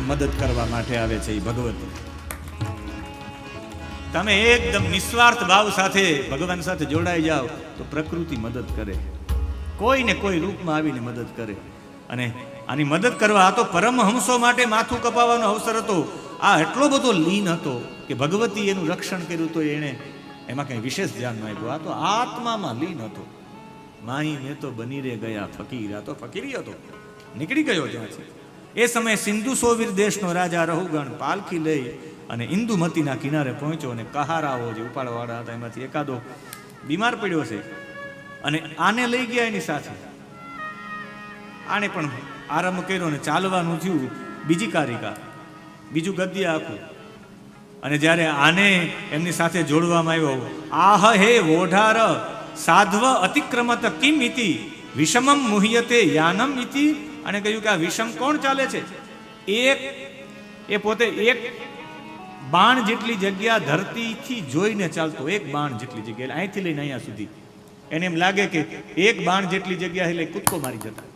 મદદ કરવા માટે આવે છે. એ ભગવતી તમે એકદમ નિસ્વાર્થ ભાવ સાથે ભગવાન સાથે જોડાઈ જાઓ તો પ્રકૃતિ મદદ કરે, કોઈને કોઈ રૂપમાં આવીને મદદ કરે. અને આની મદદ કરવા આ તો પરમહંસો માટે માથું કપાવવાનો અવસર હતો. આ એટલો બધો લીન હતો કે ભગવતી એનું રક્ષણ કર્યું તો એણે એમાં કંઈ વિશેષ ધ્યાન ન આપ્યું. આ તો આત્મામાં લીન હતો. માહી મેં તો બની રે ગયા ફકીર, આ તો ફકીરી હતો, નીકળી ગયો ત્યાંથી. એ સમયે સિંધુ સોવીર દેશનો રાજા રહુગણ પાલખી લઈ અને ઇન્દુમતીના કિનારે પહોંચ્યો. અને કહારાઓ જે ઉપાડવાળા હતા એમાંથી એકાદો બીમાર પડ્યો છે અને આને લઈ ગયા એની સાથે. આને પણ આરંભ કર્યો ને ચાલવાનું થયું બીજી કારિકા, બીજું ગદ્ય આખું. અને જ્યારે આને એમની સાથે જોડવામાં આવ્યો, આહ હે વોઢાર સાધ્વ અતિક્રમત કિમ ઇતિ વિષમમ મુહ્યતે યાનમ ઇતિ. અને કહ્યું કે આ વિષમ કોણ ચાલે છે? એ પોતે એક બાણ જેટલી જગ્યા ધરતીથી જોઈને ચાલતો, એક બાણ જેટલી જગ્યા, અહીંથી લઈને અહીંયા સુધી. એને એમ લાગે કે એક બાણ જેટલી જગ્યા એટલે કૂદકો મારી જતા.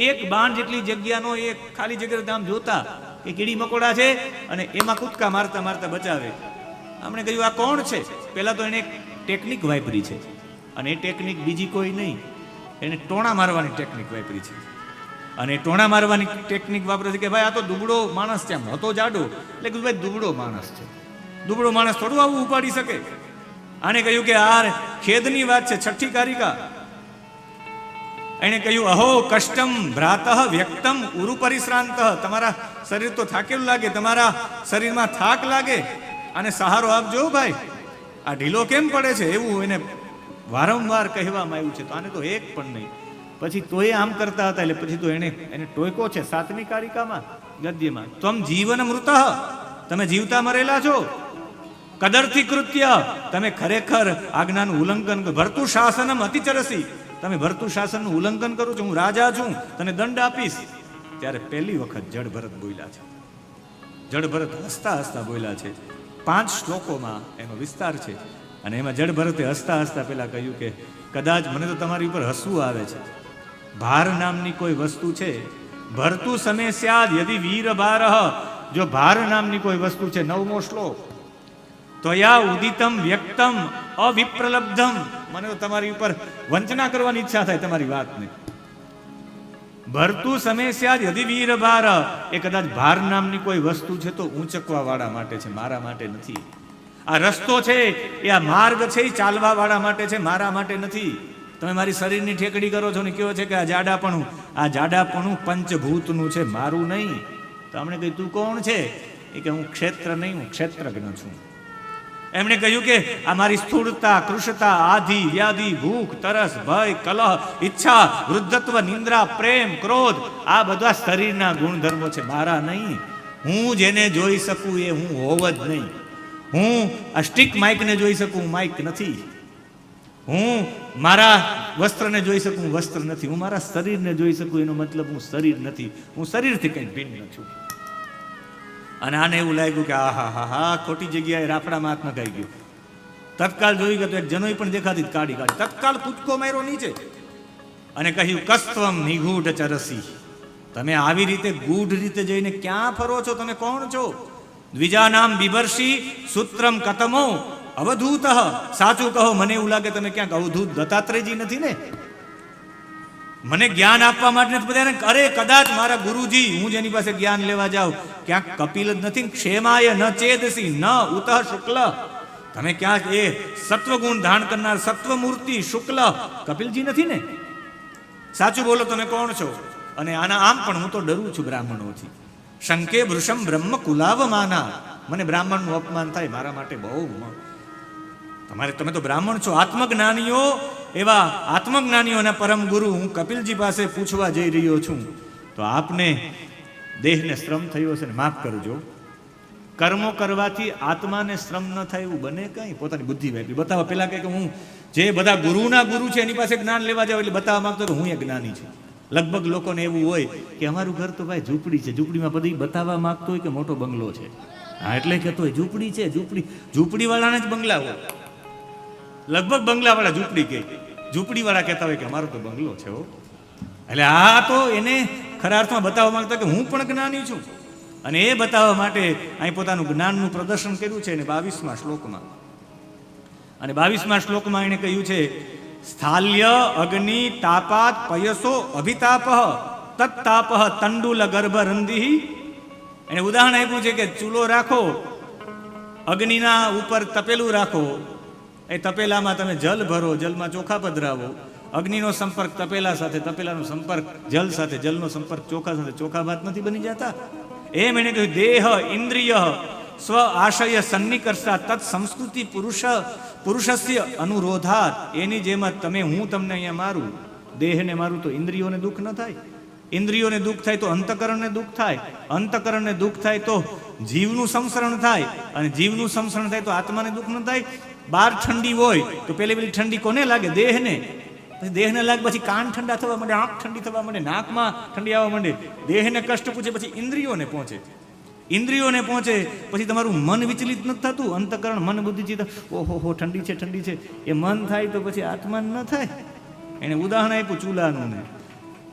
એક બાણ જેટલી જગ્યાનો એક ખાલી જગ્યા આમ જોતા કે કીડી મકોડા છે અને એમાં કૂદકા મારતા મારતા બચાવે. આપણે કહ્યું આ કોણ છે? પહેલા તો એને એક ટેકનિક વાપરી છે, અને એ ટેકનિક બીજી કોઈ નહીં, એને ટોણા મારવાની ટેકનિક વાપરી છે. અને ટોણા મારવાની ટેકનિક વાપરે છે કે ભાઈ આ તો દુબળો માણસ છે, આમ હતો જાડો, એટલે કીધું ભાઈ દુબળો માણસ છે, દુબળો માણસ થોડું આવું ઉપાડી શકે. આને કહ્યું કે આ ખેદની વાત છે. છઠ્ઠી કારિકા એને કહ્યું, અહો કષ્ટમ ભ્રાતઃ વ્યક્તમ ઉરુ પરિશ્રાંત. તમારા શરીર તો થાકેલું લાગે, તમારા શરીરમાં થાક લાગે, આને સહારો આપજો ભાઈ, આ ઢીલો કેમ પડે છે? એવું એને વારંવાર કહેવામાં આવ્યું છે. તો આને તો એક પણ નહીં. પછી તોય આમ કરતા હતા એટલે પછી તો એને ટોયકો છે 7મી કારિકામાં ગદ્યમાં, તમ જીવન મૃત, તમે જીવતા મરેલા છો. કદરથી કૃત્ય, તમે ખરેખર આજ્ઞાનું ઉલ્લંઘન, ભરતું શાસનમ અતિચરસી, તમે ભરતું શાસનનું ઉલ્લંઘન કરો છો, હું રાજા છું, તને દંડ આપીશ. ત્યારે પહેલી વખત જડ ભરત બોલ્યા છે. જડ ભરત હસતા હસતા બોલ્યા છે. 5 શ્લોકોમાં એનો વિસ્તાર છે. અને એમાં જડ ભરતે હસતા હસતા પેલા કહ્યું કે કદાચ મને તો તમારી ઉપર હસવું આવે છે. ભાર નામની કોઈ વસ્તુ છે, ભરતું સમસ્યાદ યદિ વીર ભારઃ, જો ભાર નામની કોઈ વસ્તુ છે, 9મો શ્લોક, ત્વયા ઉદિતમ વ્યક્તમ અવિપ્રલબ્ધમ, મને તો તમારી ઉપર વંચના કરવાની ઈચ્છા થાય તમારી વાતને. ભરતું સમસ્યાદ યદિ વીર ભાર, એ કદાચ ભાર નામની કોઈ વસ્તુ છે તો ઊંચકવા વાળા માટે છે, મારા માટે નથી. આ રસ્તો છે, એ આ માર્ગ છે, એ ચાલવા વાળા માટે છે, મારા માટે નથી. તમે મારી શરીરની ઠેકડી કરો છો ને કહો છે કે આ જાડાપણું પંચભૂતનું છે, મારું નહીં. તો આપણે કહ્યું તું કોણ છે? એ કે હું ક્ષેત્ર નહીં, હું ક્ષેત્રજ્ઞ છું. એમણે કહ્યું કે આ મારી સ્થૂળતા, કૃશતા, આધિ, વ્યાધિ, ભૂખ, તરસ, ભય, કલહ, ઈચ્છા, વૃદ્ધત્વ, નિંદ્રા, પ્રેમ, ક્રોધ, આ બધા શરીરના ગુણધર્મો છે, મારા નહીં. હું જેને જોઈ શકું એ હું હોવ જ નહીં. હું આ સ્ટીક માઇકને જોઈ શકું, માઇક નથી. હું મારા વસ્ત્રને જોઈ શકું, વસ્ત્ર નથી. હું મારા શરીરને જોઈ શકું, એનો મતલબ હું શરીર નથી. હું શરીરથી કંઈ ભિન્ન છું. અને આને એવું લાગ્યું કે આહા હા હા, ખોટી જગ્યાએ રાફડામાં હાથ નખાઈ ગયો. તત્કાલ જોઈ ગયો તો એક જનોઈ પણ દેખાતી કાઢી તત્કાલ કૂદકો માર્યો નીચે અને કહ્યું, કસ્ત્વમ નિગૂઢ ચરસી, તમે આવી રીતે ગૂઢ રીતે જઈને ક્યાં ફરો છો? તમે કોણ છો? દ્વિજાનામ બિભર્ષી સૂત્રમ કતમો અવધૂત, સાચું કહો, મને એવું લાગે તમે ક્યાંક અવધૂત દત્તાત્રેયજી નથી ને? મને જ્ઞાન આપવા માટે નથી બધાને. અરે કદાચ મારા ગુરુજી, હું જેની પાસે જ્ઞાન લેવા જાઉં, ક્યાંક કપિલ જ નથી? ક્ષેમાય ન ચેદસી ન ઉતઃ શુક્લ, તમે ક્યાંક એ સત્વગુણ ધારણ કરનાર સત્વમૂર્તિ શુક્લ કપિલજી નથી ને? સાચું બોલો, તમે કોણ છો? અને આના આમ પણ હું તો ડરું છું બ્રાહ્મણોથી. શંકે વૃષમ બ્રહ્મ કુલાવમાના, મને બ્રાહ્મણનું અપમાન થાય, મારા માટે બહુ. તમે તો બ્રાહ્મણ છો, આત્મજ્ઞાનીઓ, એવા આત્મજ્ઞાનીઓના પરમ ગુરુ હું કપિલજી પાસે પૂછવા જઈ રહ્યો છું. તો આપને દેહને શ્રમ થયો છે ને માફ કરજો. કર્મો કરવાથી આત્માને શ્રમ ન થાય એવું બને કઈ? પોતાની બુદ્ધિ વાપરી બતાવવા. પેલા કે હું જે બધા ગુરુના ગુરુ છે એની પાસે જ્ઞાન લેવા જાવ એટલે બતાવવા માંગતો કે હું એ જ્ઞાની છું. લગભગ લોકોને એવું હોય કે અમારું ઘર તો ભાઈ ઝૂંપડી છે, ઝૂંપડીમાં બધી બતાવવા માંગતો હોય કે મોટો બંગલો છે. હા, એટલે કહેતો હોય ઝૂંપડી છે, ઝૂંપડીવાળાને જ બંગલા હોય. લગભગ બંગલાવાળા ઝૂંપડી કહે, ઝૂંપડીવાળા કહેતા હોય કે અમારો તો બંગલો છે હો. એટલે આ તો એને ખરા અર્થમાં બતાવવા માંગતા કે હું પણ જ્ઞાની છું. અને એ બતાવવા માટે અહીં પોતાનું જ્ઞાનનું પ્રદર્શન કર્યું છે ને 22મા શ્લોકમાં. અને 22મા શ્લોકમાં એણે કહ્યું છે, સ્થાલ્ય અગ્નિ તાપાત પયસો અભિતાપ તત્તાપ તંડુલ ગર્ભ રંધિ. એને ઉદાહરણ આપ્યું છે કે ચૂલો રાખો, અગ્નિના ઉપર તપેલું રાખો, એ તપેલામાં તમે જલ ભરો, જલમાં ચોખા પધરાવો, અગ્નિનો સંપર્ક તપેલા સાથે, તપેલાનો સંપર્ક જલ સાથે, જલનો સંપર્ક ચોખા સાથે, ચોખા ભાત નથી બની જતા. એમ એને કહ્યું, દેહ ઇન્દ્રિય સ્વ આશય સન્નિકર્ષા તત્ સંસ્કૃતિ પુરુષસ્ય અનુરોધાત. એની જેમ જ તમે, હું તમને અહીંયા મારું, દેહને મારું તો ઇન્દ્રિયોને દુઃખ ન થાય, ઇન્દ્રિયોને દુઃખ થાય તો અંતકરણને દુઃખ થાય, અંતકરણને દુઃખ થાય તો જીવનું સંસરણ થાય, અને જીવનું સંસરણ થાય તો આત્માને દુઃખ ન થાય. બહાર ઠંડી હોય તો પેલી ઠંડી કોને લાગે? દેહને. પછી દેહને લાગે, પછી કાન ઠંડા થવા માંડે, આંખ ઠંડી થવા માંડે, નાકમાં ઠંડી આવવા માંડે, દેહને કષ્ટ પૂછે, પછી ઇન્દ્રિયોને પહોંચે, ઇન્દ્રિયોને પહોંચે, પછી તમારું મન વિચલિત નથી થતું, અંતકરણ મન બુદ્ધિ ચિત્ત, ઓહો હો ઠંડી છે, ઠંડી છે, એ મન થાય તો પછી આત્માન ન થાય. એને ઉદાહરણ આપ્યું ચૂલાનું ને,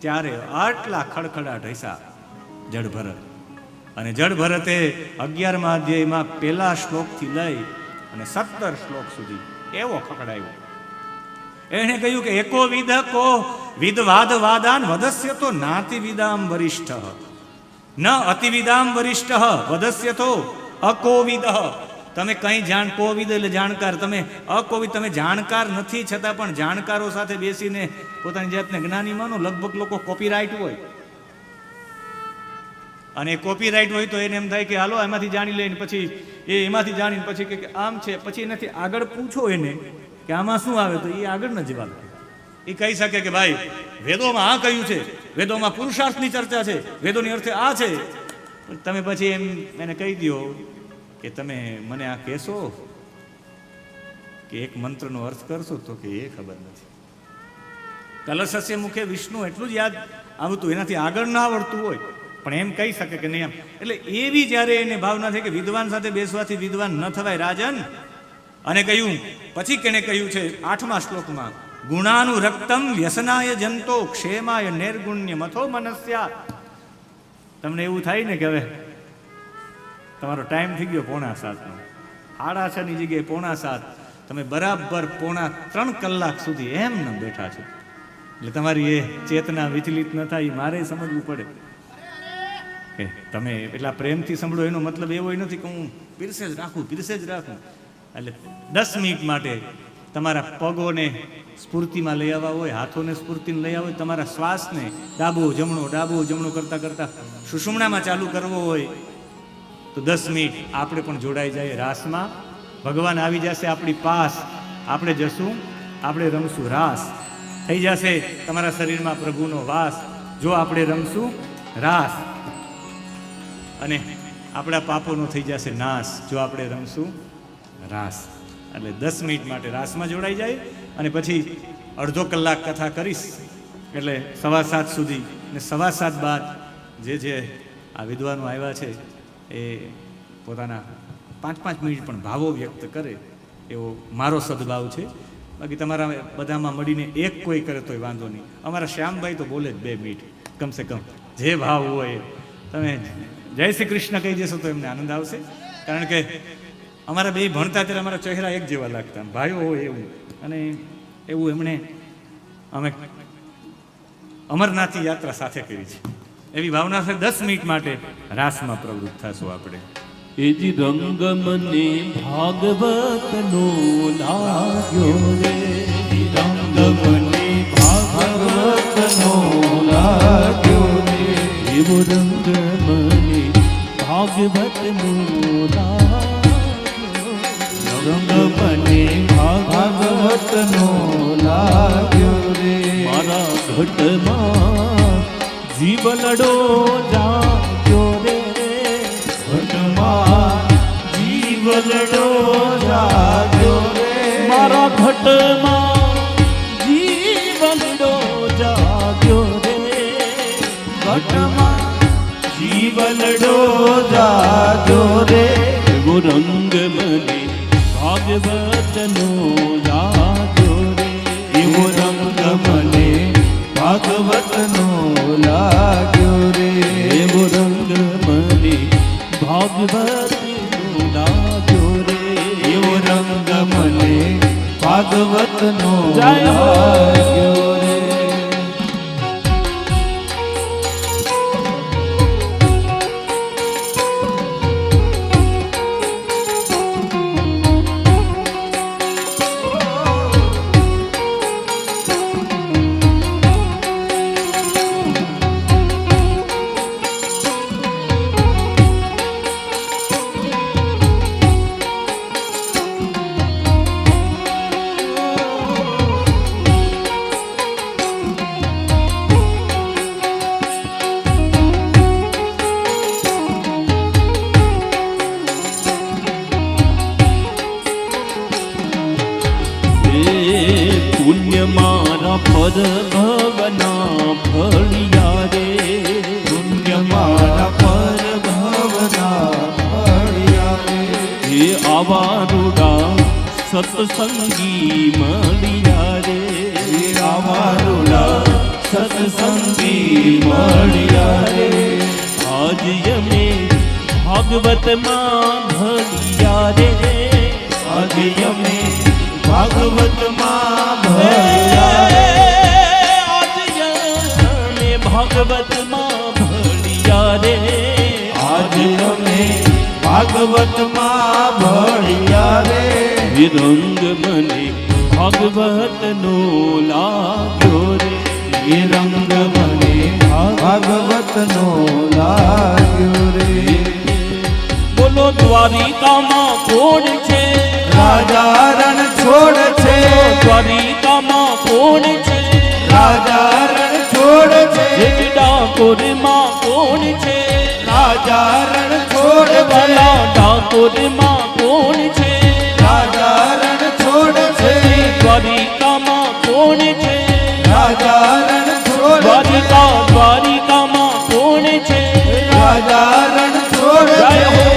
ત્યારે આટલા ખડખડાટ હૈસા જડ ભરત. અને જડ ભરતે 11મા અધ્યાયમાં પહેલા શ્લોકથી લઈ અને 17 શ્લોક સુધી એવો ખકડાયો. એને કહ્યું કે એકો વિદ કો વિદવાદ વાદાન વદસ્ય તો નાતિ વિદામ વરિષ્ઠ ન અતિવિદામ વરિષ્ઠ વદસ્ય તો અકોવિદ. તમે કંઈ કોવિદ એટલે જાણકાર, તમે અકોવિદ, તમે જાણકાર નથી છતાં પણ જાણકારો સાથે બેસીને પોતાની જાતને જ્ઞાની માનો. લગભગ લોકો કોપીરાઇટ હોય, અને કોપીરાઇટ હોય તો એને એમ થાય કે હાલો એમાંથી જાણી લઈને પછી એ એમાંથી જાણીને પછી કે આમ છે, પછી એનાથી આગળ પૂછો એને કે આમાં શું આવે, તો એ આગળ ન જવાબ. એ કહી શકે કે ભાઈ વેદોમાં આ કહ્યું છે, વેદોમાં પુરુષાર્થની ચર્ચા છે, વેદોની અર્થે આ છે. તમે પછી એમ એને કહી દો કે તમે મને આ કહેશો કે એક મંત્રનો અર્થ કરશો, તો કે એ ખબર નથી. કલશસ્ય મુખે વિષ્ણુ એટલું જ યાદ આવતું, એનાથી આગળ ના આવડતું હોય પણ એમ કહી શકે કે નહીં. એમ એટલે એવી જ્યારે એને ભાવના થઈ કે વિદ્વાન સાથે બેસવાથી વિદ્વાન ન થવાય રાજન. અને કહ્યું પછી કેને કહ્યું છે 8મા શ્લોકમાં, ગુણાનું રક્તમ વ્યસનાય જંતો ક્ષેમાય નિર્ગુણ્ય મથો મનસ્યા. તમને એવું થાય ને કે હવે તમારો ટાઈમ થઈ ગયો 6:45નો, 6:30ની જગ્યાએ 6:45, તમે બરાબર 3 કલાક સુધી એમ ન બેઠા છો. એટલે તમારી એ ચેતના વિચલિત ન થાય, મારે સમજવું પડે કે તમે એટલા પ્રેમથી સાંભળો. એનો મતલબ એવો નથી કે હું પીરસે જ રાખું. એટલે 10 મિનિટ માટે તમારા પગોને સ્ફૂર્તિમાં લઈ આવવા હોય, હાથોને સ્ફૂર્તિને લઈ આવવા હોય, તમારા શ્વાસને ડાબો જમણો કરતાં કરતાં સુષુમ્ણામાં ચાલુ કરવો હોય તો 10 મિનિટ આપણે પણ જોડાઈ જાય રાસમાં. ભગવાન આવી જશે આપણી પાસ, આપણે જશું, આપણે રમશું રાસ. થઈ જશે તમારા શરીરમાં પ્રભુનો વાસ જો આપણે રમશું રાસ, અને આપણા પાપોનો થઈ જશે નાશ જો આપણે રમશું રાસ. એટલે 10 મિનિટ માટે રાસમાં જોડાઈ જાય, અને પછી અડધો કલાક કથા કરીશ, એટલે 7:15 સુધી, ને 7:15 બાદ જે આ વિદ્વાનો આવ્યા છે એ પોતાના 5-5 મિનિટ પણ ભાવો વ્યક્ત કરે એવો મારો સદભાવ છે. બાકી તમારા બધામાં મળીને એક કોઈ કરે તોય વાંધો નહીં. અમારા શ્યામભાઈ તો બોલે જ 2 મિનિટ કમસે કમ, જે ભાવ હોય. તમે જય શ્રી કૃષ્ણ કહી દેશો તો એમને આનંદ આવશે. કારણ કે અમારા બે ભણતા ત્યારે અમારા ચહેરા એક જેવા લાગતા, ભાઈઓ હોય એવું. અને એવું એમણે અમે અમરનાથની યાત્રા સાથે કરી છે. એવી ભાવના છે 10 મિનિટ માટે રાસમાં પ્રવૃત્ત થશું આપણે. એજી રંગ મને ભાગવતનો લાગ્યો રે, રંગ મને ભાગવતનો લાગ્યો રે, એવો રંગ મને ભાગવતનો લાગ્યો, રંગ મને ભાગવતનો લાગ્યો રે. મારા ઘટમાં જીવલડો જાગ્યો રે, જીવલડો જાગ્યો રે. મારા ઘટમાં જીવલડો જાગ્યો રે, ઘટમાં જીવલડો જાગ્યો રે. એવો રંગ મને ભાગવતનો લાગ્યો રે, એવો રંગ મને ભાગવતનો લાગ્યો રે, એવો રંગ મને ભાગવત લાગ્યો રે એવો રંગ મને ભાગવત નો જય હો. લાગ્યો રે. પુણ્ય મારા પર ભવના ફળિયા રે પુણ્ય મારા પર ભવના ફળિયા રે. હે આવારુડા સત્સંગી મળ્યા રે આવારુડા સત્સંગી મળ્યા રે. આજ અમે ભાગવતમાં ભળ્યા રે આજે અમે ભાગવતમાં ભળ્યા રે. આજ અમે ભાગવતમાં ભળ્યા રે આજે અમે ભાગવતમાં ભળ્યા રે. વિરંગ મને ભાગવતનો લાગ્યો રે એ રંગ મને ભાગવતનો લાગ્યો રે. બોલો દ્વારિકામાં કોણ છે રાજા રણ છોડ છે, દ્વારિકામાં કોણ છે રાજા રણ છોડ છે, ડાકોરમાં કોણ છે રાજા રણ છોડ છે, વાલા ડાકોરમાં કોણ છે રાજા રણ છોડ છે, દ્વારિકામાં કોણ છે રાજા રણ છોડ છે, દ્વારિકામાં કોણ છે રાજા રણ છોડ જય છે. હો.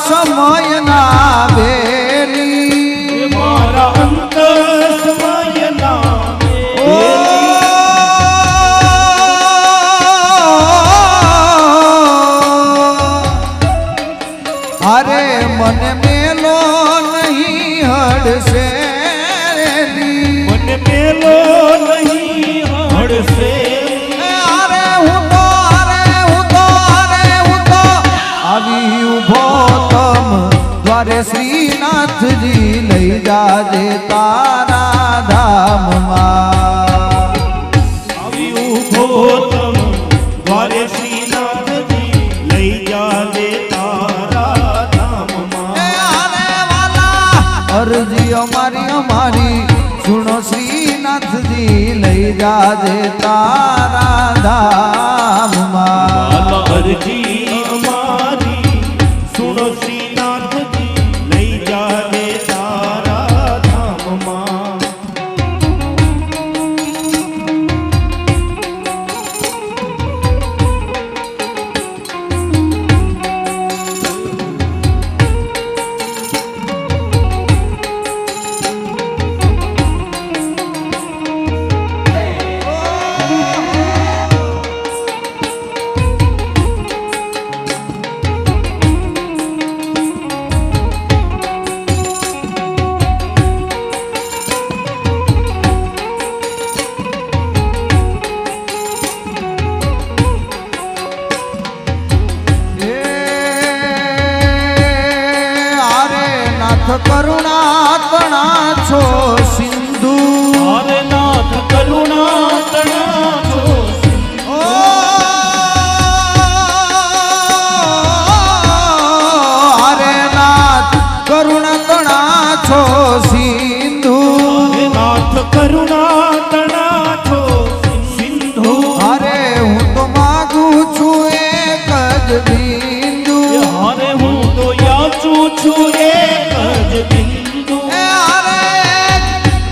સમયના બેલી મારા અંત સમયના ઓ અરે મને મેલો નહીં હડશે રેલી. મને મેલો નહીં હડશે અરે હું તો આવી ઉભો તમ દ્વારે શ્રીનાથજી લઈ જાજે તારા ધામમાં. આવી ઉભો તમ દ્વારે શ્રીનાથજી લઈ જાજે તારા ધામમાં. અરે વાલા અરજી અમારી સુનો શ્રીનાથજી લઈ જાજે તારા ધામમાં. વાલા અરજી અમારી સુનો શ્રીનાથજી લઈ જાજે તારા ધામમાં. કરુણા તણા છો સિંધુ. અરે નાથ કરુણા તણા છો સિંધુ અરે હું તો માગું છું એક જ બિંદુ અરે હું તો યાચું છું એક જ બિંદુ એ અરે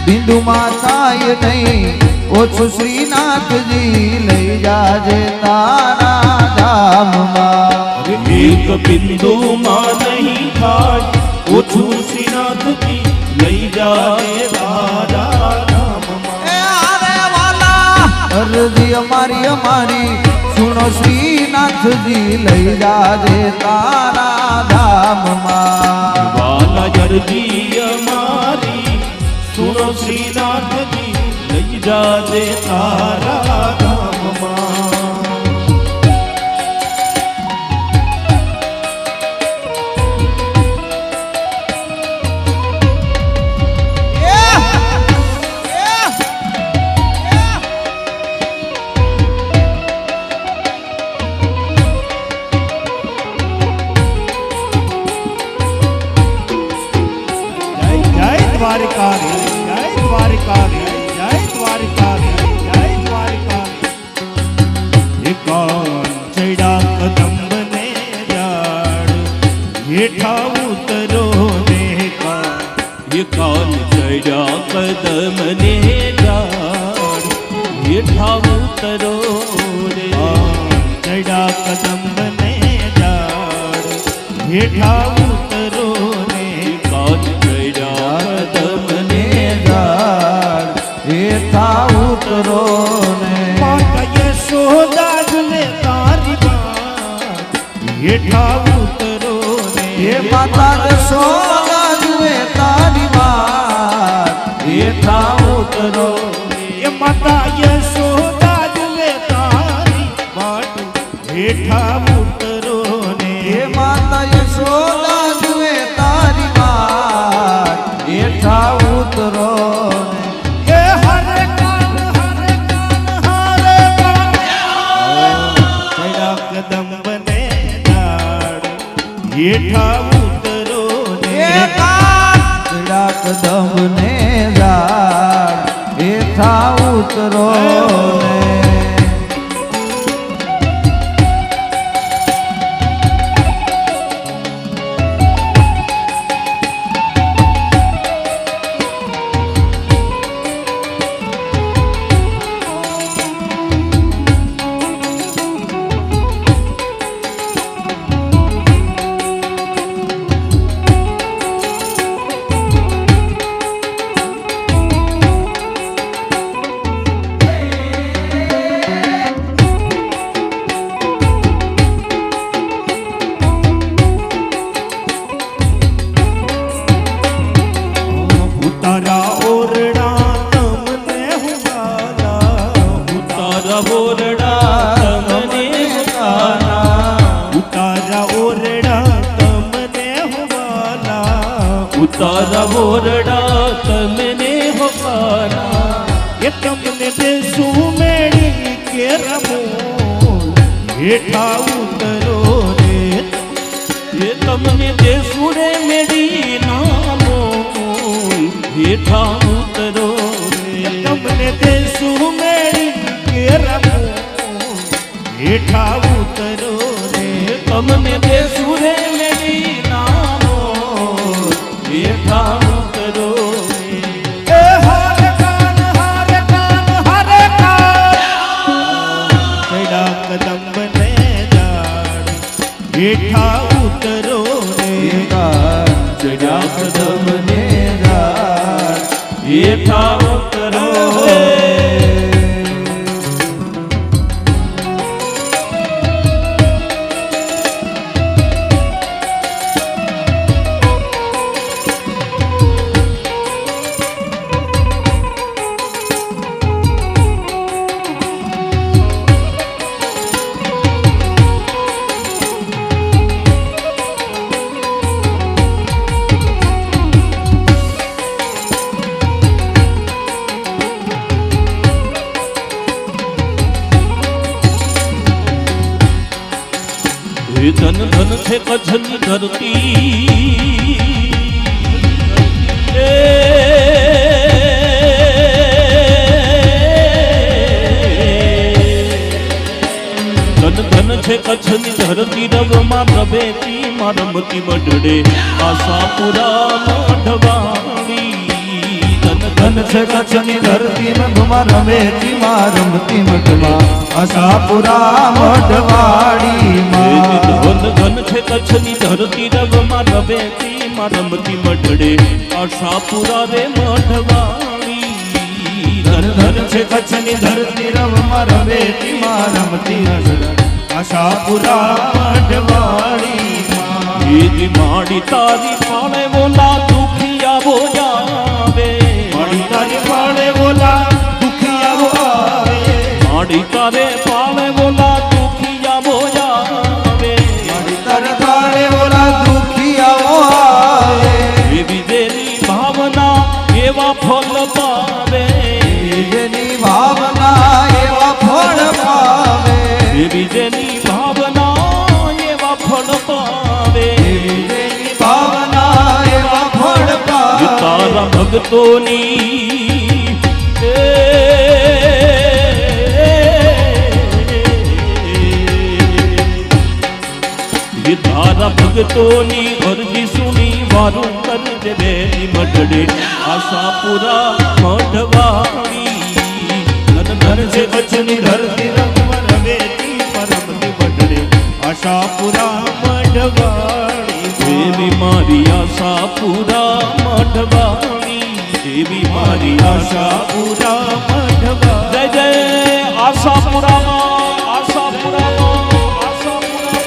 બિંદુમાં થાય નહીં ઓછું શ્રીનાથજી લઈ જાજે તારા ધામમાં એક બિંદુમાં નહીં થાય ઓછું શ્રીનાથજી લઈ જાય તારા ધામમાં એ અરે વાલા અરજી અમારી સુનો શ્રીનાથજી લઈ જાજે તારા ધામમાં વાલા જરજી અમારી સુનો શ્રીનાથજી લઈ જાજે તારા ધામમાં જય દ્વારિકાધીશ જય દ્વારિકાધીશ જય દ્વારિકાધીશ જય દ્વારિકાધીશ એકાન ચડા કદંબને જાડ હેઠા ઉતરો ને એકાન ચડા કદમને જાડ હેઠા ઉતરો રે ચડા કદંબને જાડ હેઠા ઉતરો ને એકાન તમને જાડ હેઠા ઉતરો ને માતા યશોદાને તારી બાત હેઠા ઉતરો ને હે માતા જશોદા જુએ તારી વાત હેઠા ઉતરો એ માતા યશોદાને તારી બાત હેઠા ઉતરો ને હે માતા યશોદા જુએ તારી વાત હેઠા ઉતરો ને એ હરે કાન હરે કાન હરે કાન ચડા કદમ બને જાડ હેઠા ઉતરો ને ચડા કદમ ને જાડ હેઠા ઉતરો ને ઉતારા ઓરડા તમને હુવાલા ઉતારા ઓરડા તમને હુવાલા ઉતારા ઓરડા તમને હુવાલા ઉતારા ઓરડા તમને હુવાલા એ તમને દેશું મેળી કે રમો હેઠા ઉતરો રે એ તમને દેશું રે મેળી નામો હેઠા ઉતરો રે તમને દેશું મેળી કે રમો હેઠા ઉતરો રે તમને દેશું રે મેળી નામો હેઠા ઉતરો રે એ હરે કાન હરે કાન હરે કાન ચડા કદમ બને જાડ હેઠા ઉતરો રે ચડા કદમ ને જાડ હેઠા ઉતરો રે हे धन धन थे कछनी धरती છે કચ્છની ધરતી રવમાં રવેતી માં રમતી મઢડે આશાપુરા મઢવાળી ધન છે કચ્છની ધરતી મધમાં રમેતી માં રમતી મઢમાં આશાપુરા મઢવાડી માં ધન છે કચ્છની ધરતી રવમાં રવેતી માં રમતી મઢડે આશાપુરા રે મઢવાળી ધન છે કચ્છની ધરતી રમમાં રમેતી માં રમતી આશાપુરા મઢવાડી માં એવી માડી તારી પાણે બોલા દુખિયા બોજાવે માડી તારી પાણે બોલા દુખિયાઓ આવે માડી તારે પાણે બોલા દુખિયા બોજાવે માડી તારે પાણે બોલા દુખિયાઓ આવે એવી દેવી ભાવના એવા ફળ પાવે જેની ભાવના એવા ફળ પાવે એવી જેની ભાવના એવા ફળ પાવે જેની ભાવના એવા ફળ પાવે તારા ભક્તોની તારા ભક્તોની અરજી સુની વારું કરજે બેની મઢડે આશાપુરા મઢવાળી ધન છે કચ્છની ધરતી રમવા રમેતી પરમતી મઢડે આશાપુરા મઢવાળી દેવી મારી આશાપુરા મઢવાળી દેવી મારી આશાપુરા મઢવાળી જય જય આશાપુરામાં આશાપુરામાં આશાપુરામાં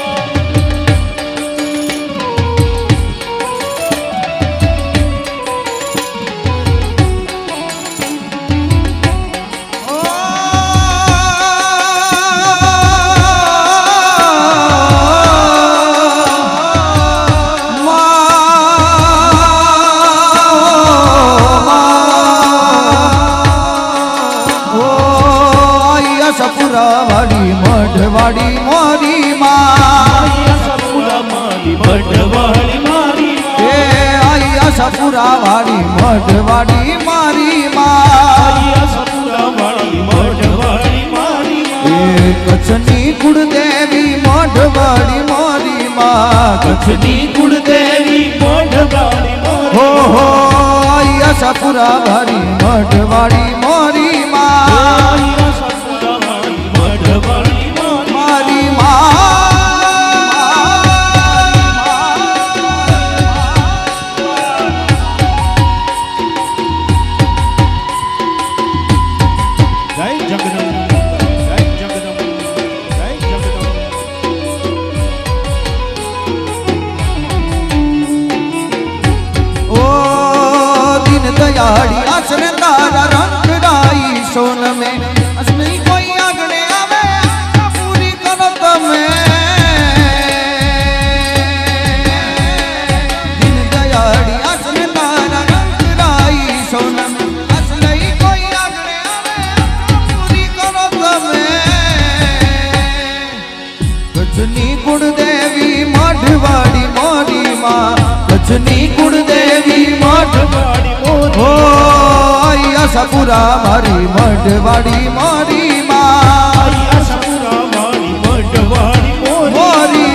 આશાપુરાવાળી મઢવાડી મોરી માં આશાપુરામારી મઢવાળી મારી એ આશાપુરાવાળી મઢવાડી મારી માં આશાપુરામારી મઢવાળી મારી એ કચ્છની કુળદેવી મઢવાડી મોરી માં કચ્છની કુળદેવી મઢવાળી હો મારી હો આશાપુરાવાળી મઢવાડી મોરી માં આશાપુરામારી મઢવાળી મારી મારી જય જગદંબ જય જગદંબ જય જગદંબ ओ दिन दयाड़ी आसरे तारा रंग राई सोन में असली कोई आगने आवे पूरी करो तमे दिन दयाड़ी आसरे तारा रंग राई सोन में असली कोई आगने आवे पूरी करो तमे कच्छनी कुलदेवी मढ़वाड़ी मोरी मां कच्छनी कुलदेवी मढ़वाड़ी मोरी ओ आशापुरा मारी मढ़वाड़ी मोरी मां આશાપુરામારી મઢવાળી મોરી मोरी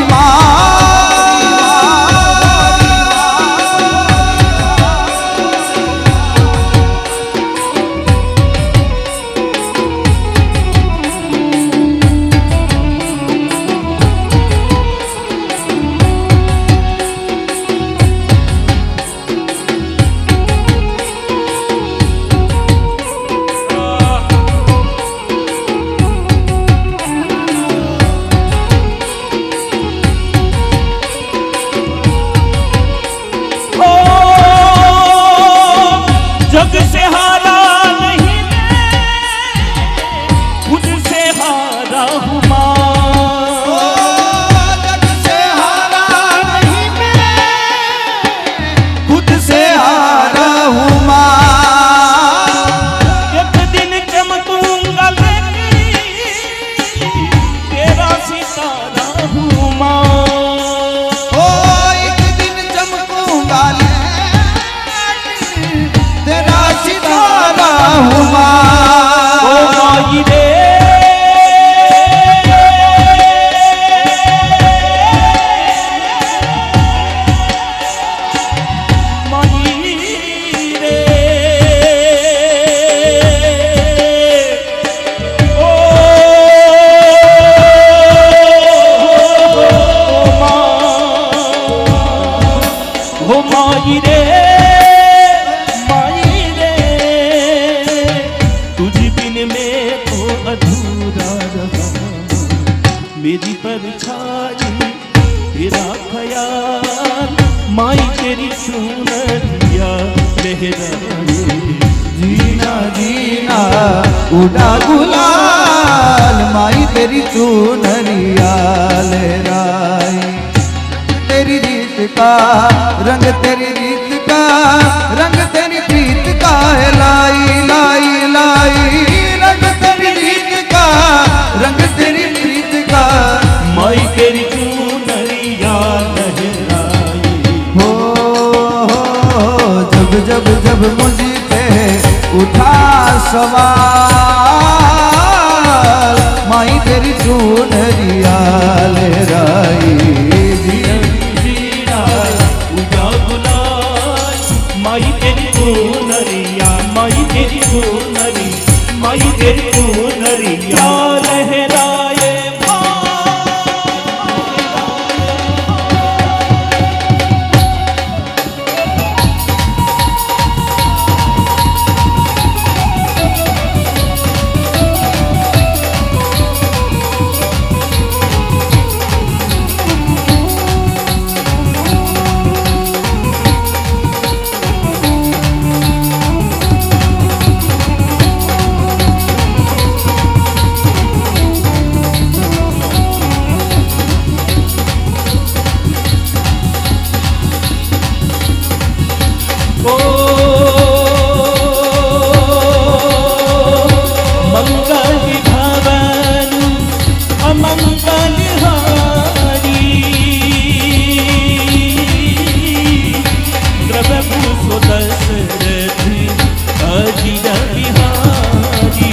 परछाई तेरा ख्याल माई तेरी चुनरिया लहराए जीना जीना उड़ा गुलाल माई तेरी चुनरिया लहराई तेरी रीत का रंग तेरी रीत का रंग तेरी प्रीत का है लाई लाई लाई रंग तेरी रीत का रंग तेरी प्रीत का माई तेरी चुनरिया लहराए हो जब जब जब मुझ पे उठा सवाल माई तेरी चुनरिया लहराई माई तेरी चुनरिया माई तेरी चुनरी माई तेरी चुनरिया लहराए मंगल भवन अमंगल हारी प्रभु सुदशरथी अजिर बिहारी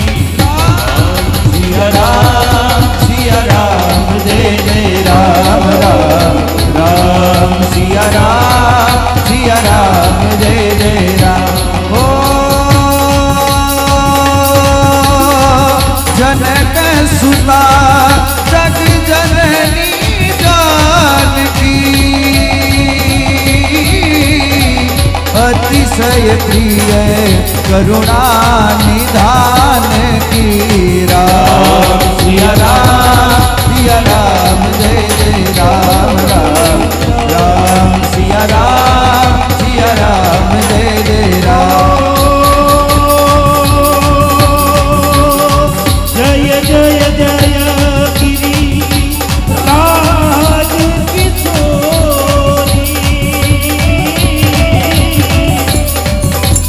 सिया राम जय जय राम राम राम सिया राम जय जय राम हो जनक सुता जग जननी जानकी अतिशय प्रिय करुणा निधान की राम सिया राम जय जय राम राम राम सिया राम जय जय राम जय जय जय गिरी राज किशोरी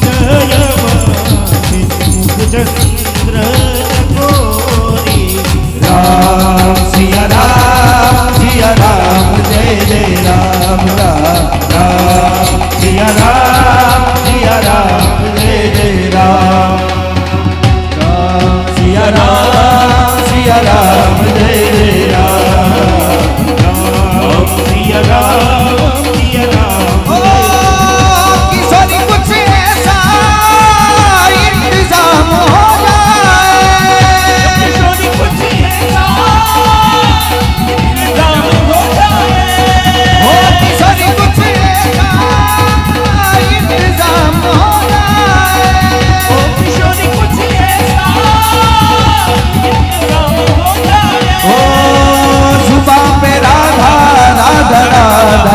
जय मुख चंद्र गोरी राम सिया राम जय जय राम राम राम सिया राम जय जय राम राम सिया राम जय जय राम राम सिया राम ओ किशोरी कुछ ऐसा इंतजाम हो जाए किशोरी कुछ ऐसा इंतजाम हो जाए हो किशोरी कुछ ऐसा इंतजाम हो जाए ओ किशोरी कुछ ऐसा इंतजाम हो जाए ओ जुबां पे राधा राधा राधा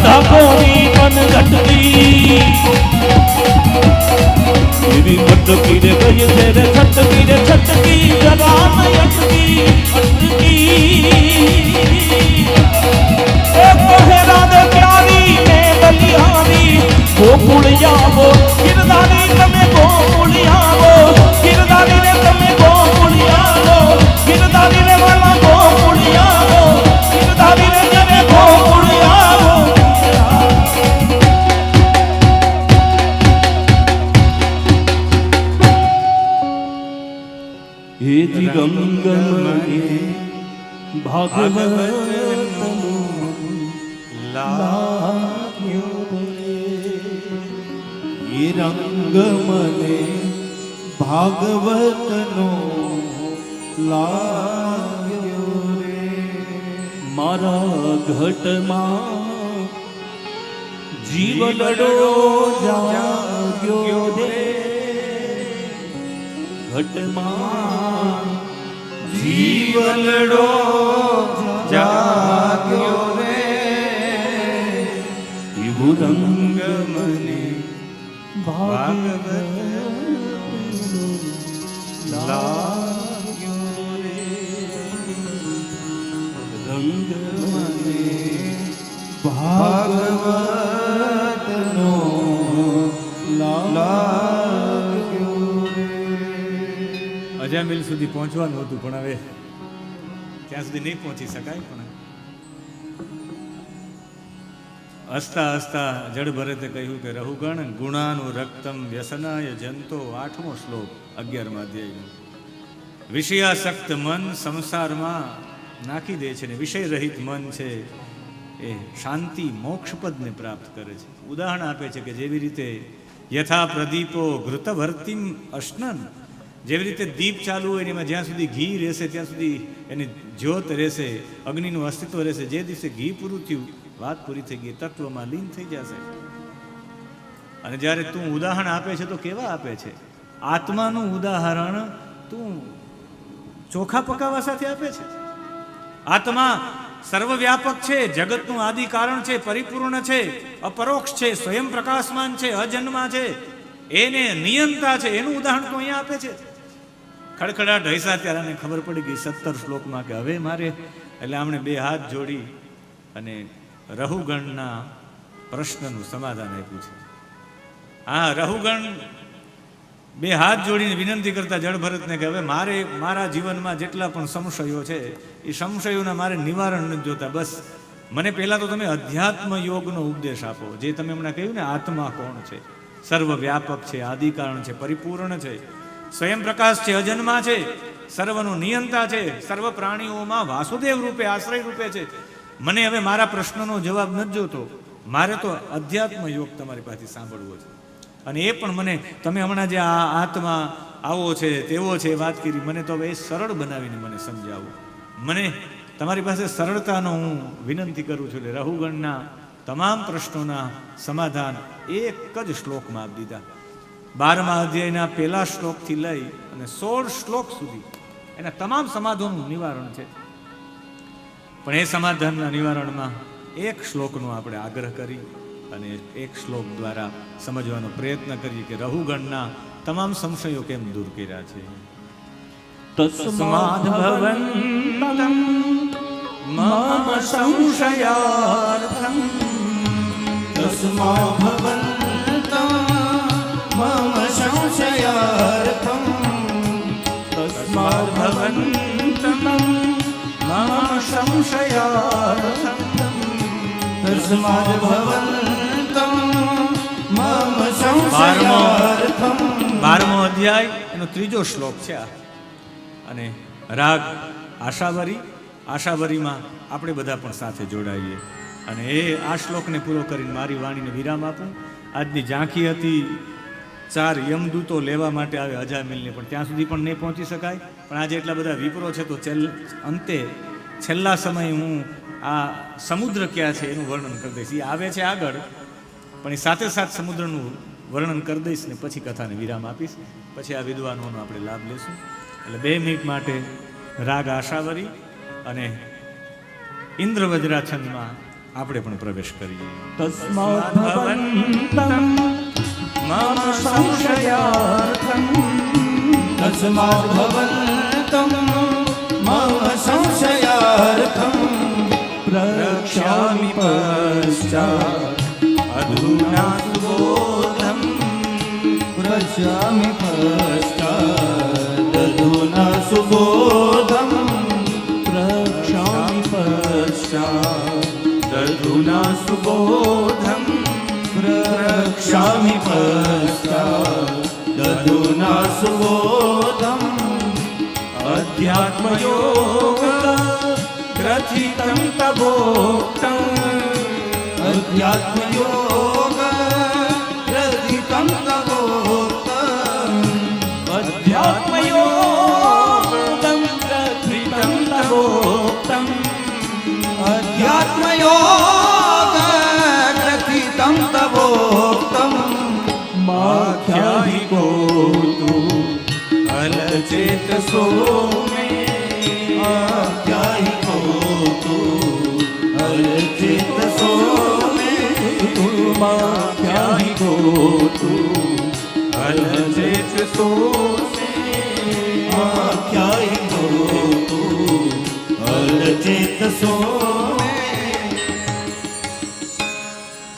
રાધા ગોરી મન ઘટતી એવી મટકી રે ગઈ છે રે છટકી જરા ન અટકી એ કહે રાધે પ્યારી ને બલિહારી ગોકુળ આવો ગિરધારી તમે ગોકુળ આવો ગિરધારી ને તમે ગોકુળ આવો ગિરધારી ને વાલા ગોકુળ આવો ગિરધારી ને તમે ગોકુળ આવો હે રંગમણી ભાગવતનું લાગ્યો એ રંગ મને ભાગવતનો લાગ્યો રે મારા ઘટમાં જીવલડો જાગ્યો રે ઘટમાં જીવલડો જાગ્યો રે એવું રંગ મને ભાગવતનું લાગ્યો રે રંગ મને ભાગવતનો લાગ્યો રે અજામિલ સુધી પહોંચવાનું હતું પણ હવે ત્યાં સુધી નહીં પહોંચી શકાય. પણ હસતા હસતા જડ ભરતે કહ્યું કે રહુગણ ગુણાનું રક્તમ વ્યસનાય જંતો. 8મો શ્લોક 11મા અધ્યાયનો. વિષયાસક્ત મન સંસારમાં નાખી દે છે ને વિષય રહિત મન છે એ શાંતિ મોક્ષપદને પ્રાપ્ત કરે છે. ઉદાહરણ આપે છે કે જેવી રીતે યથા પ્રદીપો ઘૃતભર્તિમ અશ્નન, જેવી રીતે દીપ ચાલુ હોય ને એમાં જ્યાં સુધી ઘી રહેશે ત્યાં સુધી એની જ્યોત રહેશે, અગ્નિનું અસ્તિત્વ રહેશે. જે દિવસે ઘી પૂરું થયું વાત પૂરી થઈ ગઈ, તત્વમાં લીન થઈ જશે. અને જ્યારે તું ઉદાહરણ આપે છે તો કેવા આપે છે? આત્માનું ઉદાહરણ તું ચોખા પકાવવા સાથે આપે છે. આત્મા સર્વવ્યાપક છે, જગતનું આદિ કારણ છે, પરિપૂર્ણ છે, અપરોક્ષ છે, સ્વયં પ્રકાશમાન છે, અજન્મા છે, એને નિયંતા છે, એનું ઉદાહરણ તો અહીંયા આપે છે. ખડખડાટ હૈસા ત્યારે ખબર પડી ગઈ 17 શ્લોકમાં કે હવે મારે, એટલે આમણે 2 હાથ જોડી અને રહુગણના પ્રશ્નનું સમાધાન આપ્યું છે. હા, રહુગણ 2 હાથ જોડીને વિનંતી કરતા જડ ભરતને કે હવે મારે મારા જીવનમાં જેટલા પણ સંશયો છે એ સંશયોના મારે નિવારણ નથી જોતા. બસ મને પહેલાં તો તમે અધ્યાત્મ યોગનો ઉપદેશ આપો. જે તમે હમણાં કહ્યું ને આત્મા કોણ છે? સર્વવ્યાપક છે, આદિકારણ છે, પરિપૂર્ણ છે, સ્વયં પ્રકાશ છે, અજન્મા છે, સર્વનું નિયંતા છે, સર્વ પ્રાણીઓમાં વાસુદેવ રૂપે આશ્રય રૂપે છે. મને હવે મારા પ્રશ્નનો જવાબ નથી જોતો, મારે તો અધ્યાત્મ યોગ તમારી પાસેથી સાંભળવો છે. અને એ પણ મને તમે હમણાં જે આ આત્મા આવો છે તેવો છે વાત કરી, મને તો હવે એ સરળ બનાવીને મને સમજાવો. મને તમારી પાસે સરળતાનો હું વિનંતી કરું છું. એટલે રહુગણના તમામ પ્રશ્નોના સમાધાન એક જ શ્લોકમાં આપી દીધા. 12મા અધ્યાયના પહેલા શ્લોકથી લઈ અને 16 શ્લોક સુધી એના તમામ સમાધાનનું નિવારણ છે. પણ એ સમાધાનના નિવારણમાં એક શ્લોકનો આપણે આગ્રહ કરી અને એક શ્લોક દ્વારા સમજવાનો પ્રયત્ન કરીએ કે રહુગણના તમામ સંશયો કેમ દૂર કર્યા છે. તસ્માદ ભવન્તં મમ સંશયાર્થં તસ્મા ભવન્તં મમ સંશયાર્થં તસ્માદ ભવન્તં મમ સંશયાર્થં તસ્માદ ભવન્તં મમ સંશયાર્થં. 12મો અધ્યાય એનો 3જો શ્લોક છે આ. અને રાગ આશાવરી, આશાવરીમાં આપણે બધા પણ સાથે જોડાઈએ અને એ આ શ્લોકને પૂરો કરીને મારી વાણીને વિરામ આપું. આજની ઝાંખી હતી 4 યમદૂતો લેવા માટે આવે અજામિલને, પણ ત્યાં સુધી પણ નહીં પહોંચી શકાય. પણ આજે એટલા બધા વિપ્રો છે તો અંતે છેલ્લા સમયે હું આ સમુદ્ર ક્યાં છે એનું વર્ણન કરી દઈશ. એ આવે છે આગળ, પણ એ સાથે સાથ સમુદ્રનું વર્ણન કરી દઈશ ને પછી કથાને વિરામ આપીશ. પછી આ વિદ્વાનોનો આપણે લાભ લેશું. એટલે 2 મિનિટ માટે રાગ આશાવરી અને ઇન્દ્ર વજ્રાછંદમાં આપણે પણ પ્રવેશ કરીએ. તસ્માत् ભવન્तं મમ સંશયાર્થં તસ્માत् ભવન્तं મમ સંશયાર્થં પ્રક્ષ્યામિ પશ્ચાत् અધુના સુબોધમ પ્રશ્યામિ પશ્ચાत् અધુના સુબોધમ પ્રક્ષ્યામિ પશ્ચાत् અધુના સુબોધમ પ્રક્ષ્યામિ પશ્ચાत् અધુના સુબોધમ અધ્યાત્મયોગ ગ્રથિતમ તભોક્તમ અધ્યાત્મયોગ પ્રતિકં તવોક્તં અધ્યાત્મયોગં પ્રકૃતં તવોક્તં અધ્યાત્મયોગ ગ્રથિતં તવોક્તં માખ્યાહિકો તુ અલચેતસો મે આખ્યાયિકો તુ અલચેતસો મે માખ્યાહિકો તુ અલચેતસો આખ્યાયિકો તુ અલચેતસો મે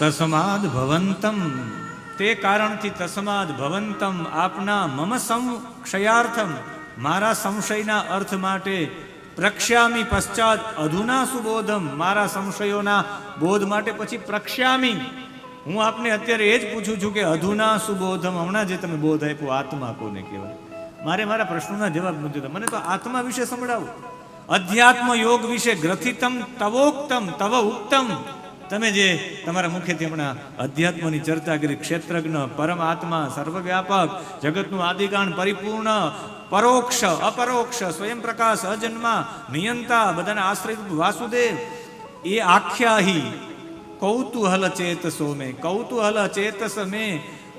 તસ્માદ ભવંતમ, તે કારણથી તસ્માદ ભવંતમ, આપના મમ સંશયાર્થમ, મારા સંશયના અર્થ માટે, પ્રક્ષ્યામી પશ્ચાત અધુના સુબોધમ, મારા સંશયોના બોધ માટે પછી પ્રક્ષ્યામી, હું આપને અત્યારે એ જ પૂછું છું કે અધુના સુબોધમ, હમણાં જે તમે બોધ આપ્યો આત્મા કોને કહેવાય, મારે મારા પ્રશ્નોના જવાબ નથી જોતા, મને તો આત્મા વિશે સંભળાવો. અધ્યાત્મ યોગ વિશે ગ્રથિતમ તવોક્તમ તવ ઉક્તમ, તમે જે તમારા મુખેથી હમણાં અધ્યાત્મની ચર્ચા કરી, ક્ષેત્રજ્ઞ, પરમ આત્મા, સર્વવ્યાપક, જગતનું આદિકાંડ પરિપૂર્ણ, પરોક્ષ અપરોક્ષ, સ્વયં પ્રકાશ, અજન્મા, નિયંતા, બધાના આશ્રિત વાસુદેવ, એ આખ્યાહી કૌતૂહલ ચેતસો મેં, કૌતૂહલ ચેતસ મેં,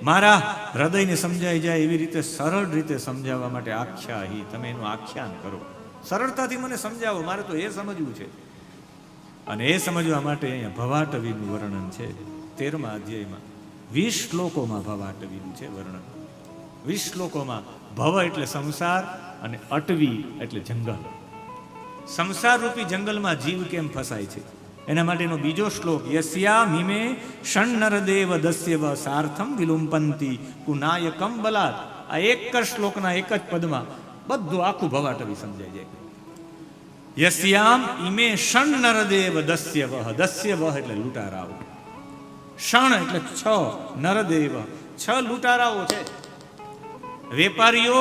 મારા હૃદયને સમજાઈ જાય એવી રીતે સરળ રીતે સમજાવવા માટે આખ્યાહી, તમે એનું આખ્યાન કરો, સરળતાથી મને સમજાવો, મારે તો એ સમજવું છે. અને એ સમજવા માટે અહીંયા ભવાટવીનું વર્ણન છે 13મા અધ્યાયમાં, 20 શ્લોકોમાં ભવાટવીનું છે વર્ણન. 20 શ્લોકોમાં ભવ એટલે સંસાર અને અટવી એટલે જંગલ. સંસાર રૂપી જંગલમાં જીવ કેમ ફસાય છે એના માટેનો બીજો શ્લોક, યસ્યા મિમે ષણ્નરદેવ દસ્યવ સાર્થમ વિલુંપંતી કુનાયકમ બલાત. આ એક જ શ્લોકના એક જ પદમાં બધું આખું ભવાટવી સમજાઈ જાય. યસ્યામ ઇમે ષણ્નરદેવ દસ્યવ, દસ્યવ એટલે લૂંટારાઓ, ષણ એટલે 6, નરદેવ 6 લૂંટારાઓ છે. વેપારીઓ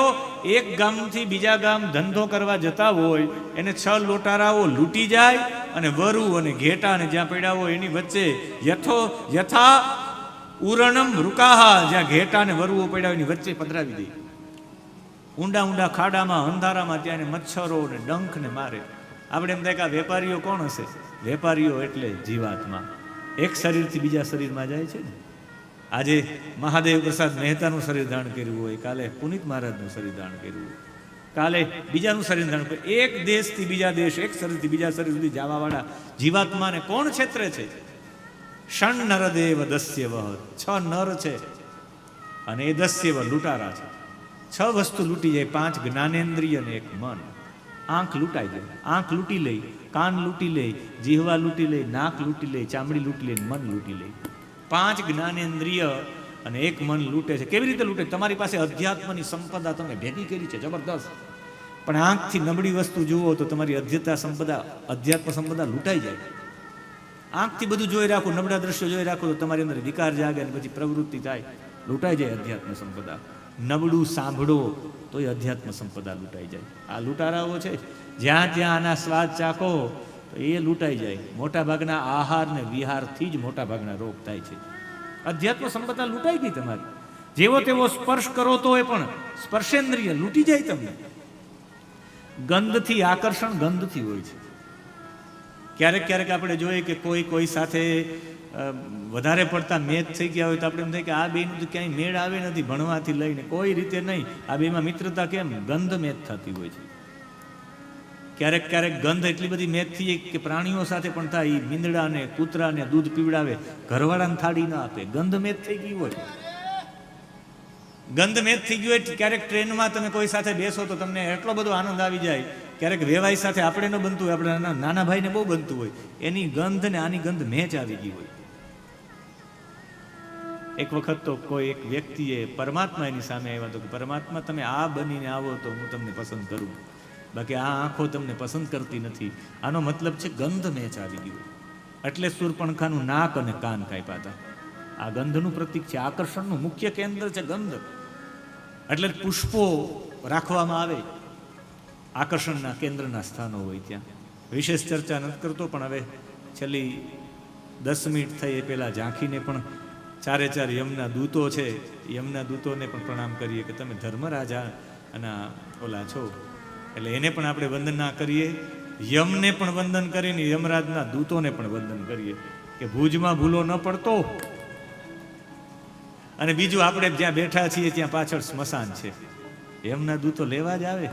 એક ગામથી બીજા ગામ ધંધો કરવા જતા હોય, એને 6 લૂંટારાઓ લૂંટી જાય અને વરુ અને ઘેટા ને જ્યાં પડ્યા હોય એની વચ્ચે યથા ઉરણમ રૂકાહા, જ્યાં ઘેટા ને વરુઓ પડ્યા હોય એની વચ્ચે પધરાવી દે. ઊંડા ઊંડા ખાડામાં અંધારામાં ત્યાં મચ્છરો ને ડંખ ને મારે. આપણે એમ થાય કે આ વેપારીઓ કોણ હશે? વેપારીઓ એટલે જીવાત્મા, એક શરીરથી બીજા શરીરમાં જાય છે ને. આજે મહાદેવ પ્રસાદ મહેતાનું શરીર ધારણ કર્યું હોય, કાલે પુનિત મહારાજનું શરીર ધારણ કર્યું હોય, કાલે બીજાનું શરીર ધારણ કર્યું. એક દેશથી બીજા દેશ, એક શરીરથી બીજા શરીર સુધી જવાવાળા જીવાત્માને કોણ છેતરે છે? ષણ નરદેવ દસ્યવ, 6 નર છે અને એ દસ્યવ લૂંટારા છે. 6 વસ્તુ લૂંટી જાય, 5 જ્ઞાનેન્દ્રિય અને 1 મન. આંખ લૂંટાઈ જાય, આંખ લૂંટી લે, કાન લૂંટી લે, જીહવા લૂંટી લે, નાક લૂંટી લે, ચામડી લૂંટી લે, મન લૂંટી લે. 5 જ્ઞાનેન્દ્રિય અને 1 મન લૂંટે છે. કેવી રીતે લૂંટે? તમારી પાસે અધ્યાત્મની સંપદા તમે ભેગી કરી છે જબરદસ્ત, પણ આંખથી નબળી વસ્તુ જુઓ તો તમારી અધ્યાત્મ સંપદા લૂંટાઈ જાય. આંખથી બધું જોઈ રાખો, નબળા દ્રશ્યો જોઈ રાખો તો તમારી અંદર વિકાર જાગે અને પછી પ્રવૃત્તિ થાય, લૂંટાઈ જાય અધ્યાત્મ સંપદા. નબળું સાંભળો તો એ અધ્યાત્મ સંપદા લૂંટાઈ જાય. આ લૂંટારાઓ છે, જ્યાં ત્યાં આના સ્વાદ ચાખો તો એ લૂંટાઈ જાય. મોટા ભાગના આહાર ને વિહારથી જ મોટા ભાગના રોગ થાય છે. અધ્યાત્મ સંપદા લૂંટાઈ ગઈ તમારી. જેવો તેવો સ્પર્શ કરો તો એ પણ સ્પર્શેન્દ્રિય લૂંટી જાય તમને. ગંધથી આકર્ષણ ગંધથી હોય છે. ક્યારેક ક્યારેક આપણે જોઈએ કે કોઈ સાથે વધારે પડતા મેચ થઈ ગયા હોય તો આપણે એમ થાય કે આ બેનું તો ક્યાંય મેળ આવે નથી, ભણવાથી લઈને કોઈ રીતે નહીં. આ બેમાં મિત્રતા કેમ? ગંધ મેચ થતી હોય છે. ક્યારેક ક્યારેક ગંધ એટલી બધી મેચ થઈ જાય કે પ્રાણીઓ સાથે પણ થાય. એ મીંદડાને કૂતરાને દૂધ પીવડાવે, ઘરવાળાને થાળી ના આપે, ગંધ મેચ થઈ ગઈ હોય. ગંધ મેચ થઈ ગયું હોય. ક્યારેક ટ્રેનમાં તમે કોઈ સાથે બેસો તો તમને એટલો બધો આનંદ આવી જાય. ક્યારેક વેવાઈ સાથે આપણે ન બનતું હોય, આપણે નાના ભાઈને બહુ બનતું હોય, એની ગંધ ને આની ગંધ મેચ આવી ગઈ હોય. એક વખત તો કોઈ એક વ્યક્તિએ પરમાત્મા એની સામે આવ્યા તો કે પરમાત્મા તમે આ બનીને આવો તો હું તમને પસંદ કરું, બાકી આ આંખો તમને પસંદ કરતી નથી. આનો મતલબ છે ગંધ મેચ આવી ગયું. એટલે શૂર્પણખાનું નાક અને કાન કાપ્યા હતા. આ ગંધનું પ્રતીક છે, આકર્ષણનું મુખ્ય કેન્દ્ર છે ગંધ. એટલે પુષ્પો રાખવામાં આવે, આકર્ષણના કેન્દ્રના સ્થાનો હોય ત્યાં. વિશેષ ચર્ચા નથી કરતો, પણ હવે છેલ્લી 10 મિનિટ થઈ એ પહેલાં ઝાંખીને પણ ચારે ચાર યમના દૂતો છે, યમના દૂતોને પણ પ્રણામ કરીએ કે તમે ધર્મરાજા અને ઓલા છો, એટલે એને પણ આપણે વંદના કરીએ. યમને પણ વંદન કરીને યમરાજના દૂતોને પણ વંદન કરીએ કે ભુજમાં ભૂલો ન પડતો. અને બીજું, આપણે જ્યાં બેઠા છીએ ત્યાં પાછળ સ્મશાન છે, યમના દૂતો લેવા જ આવે.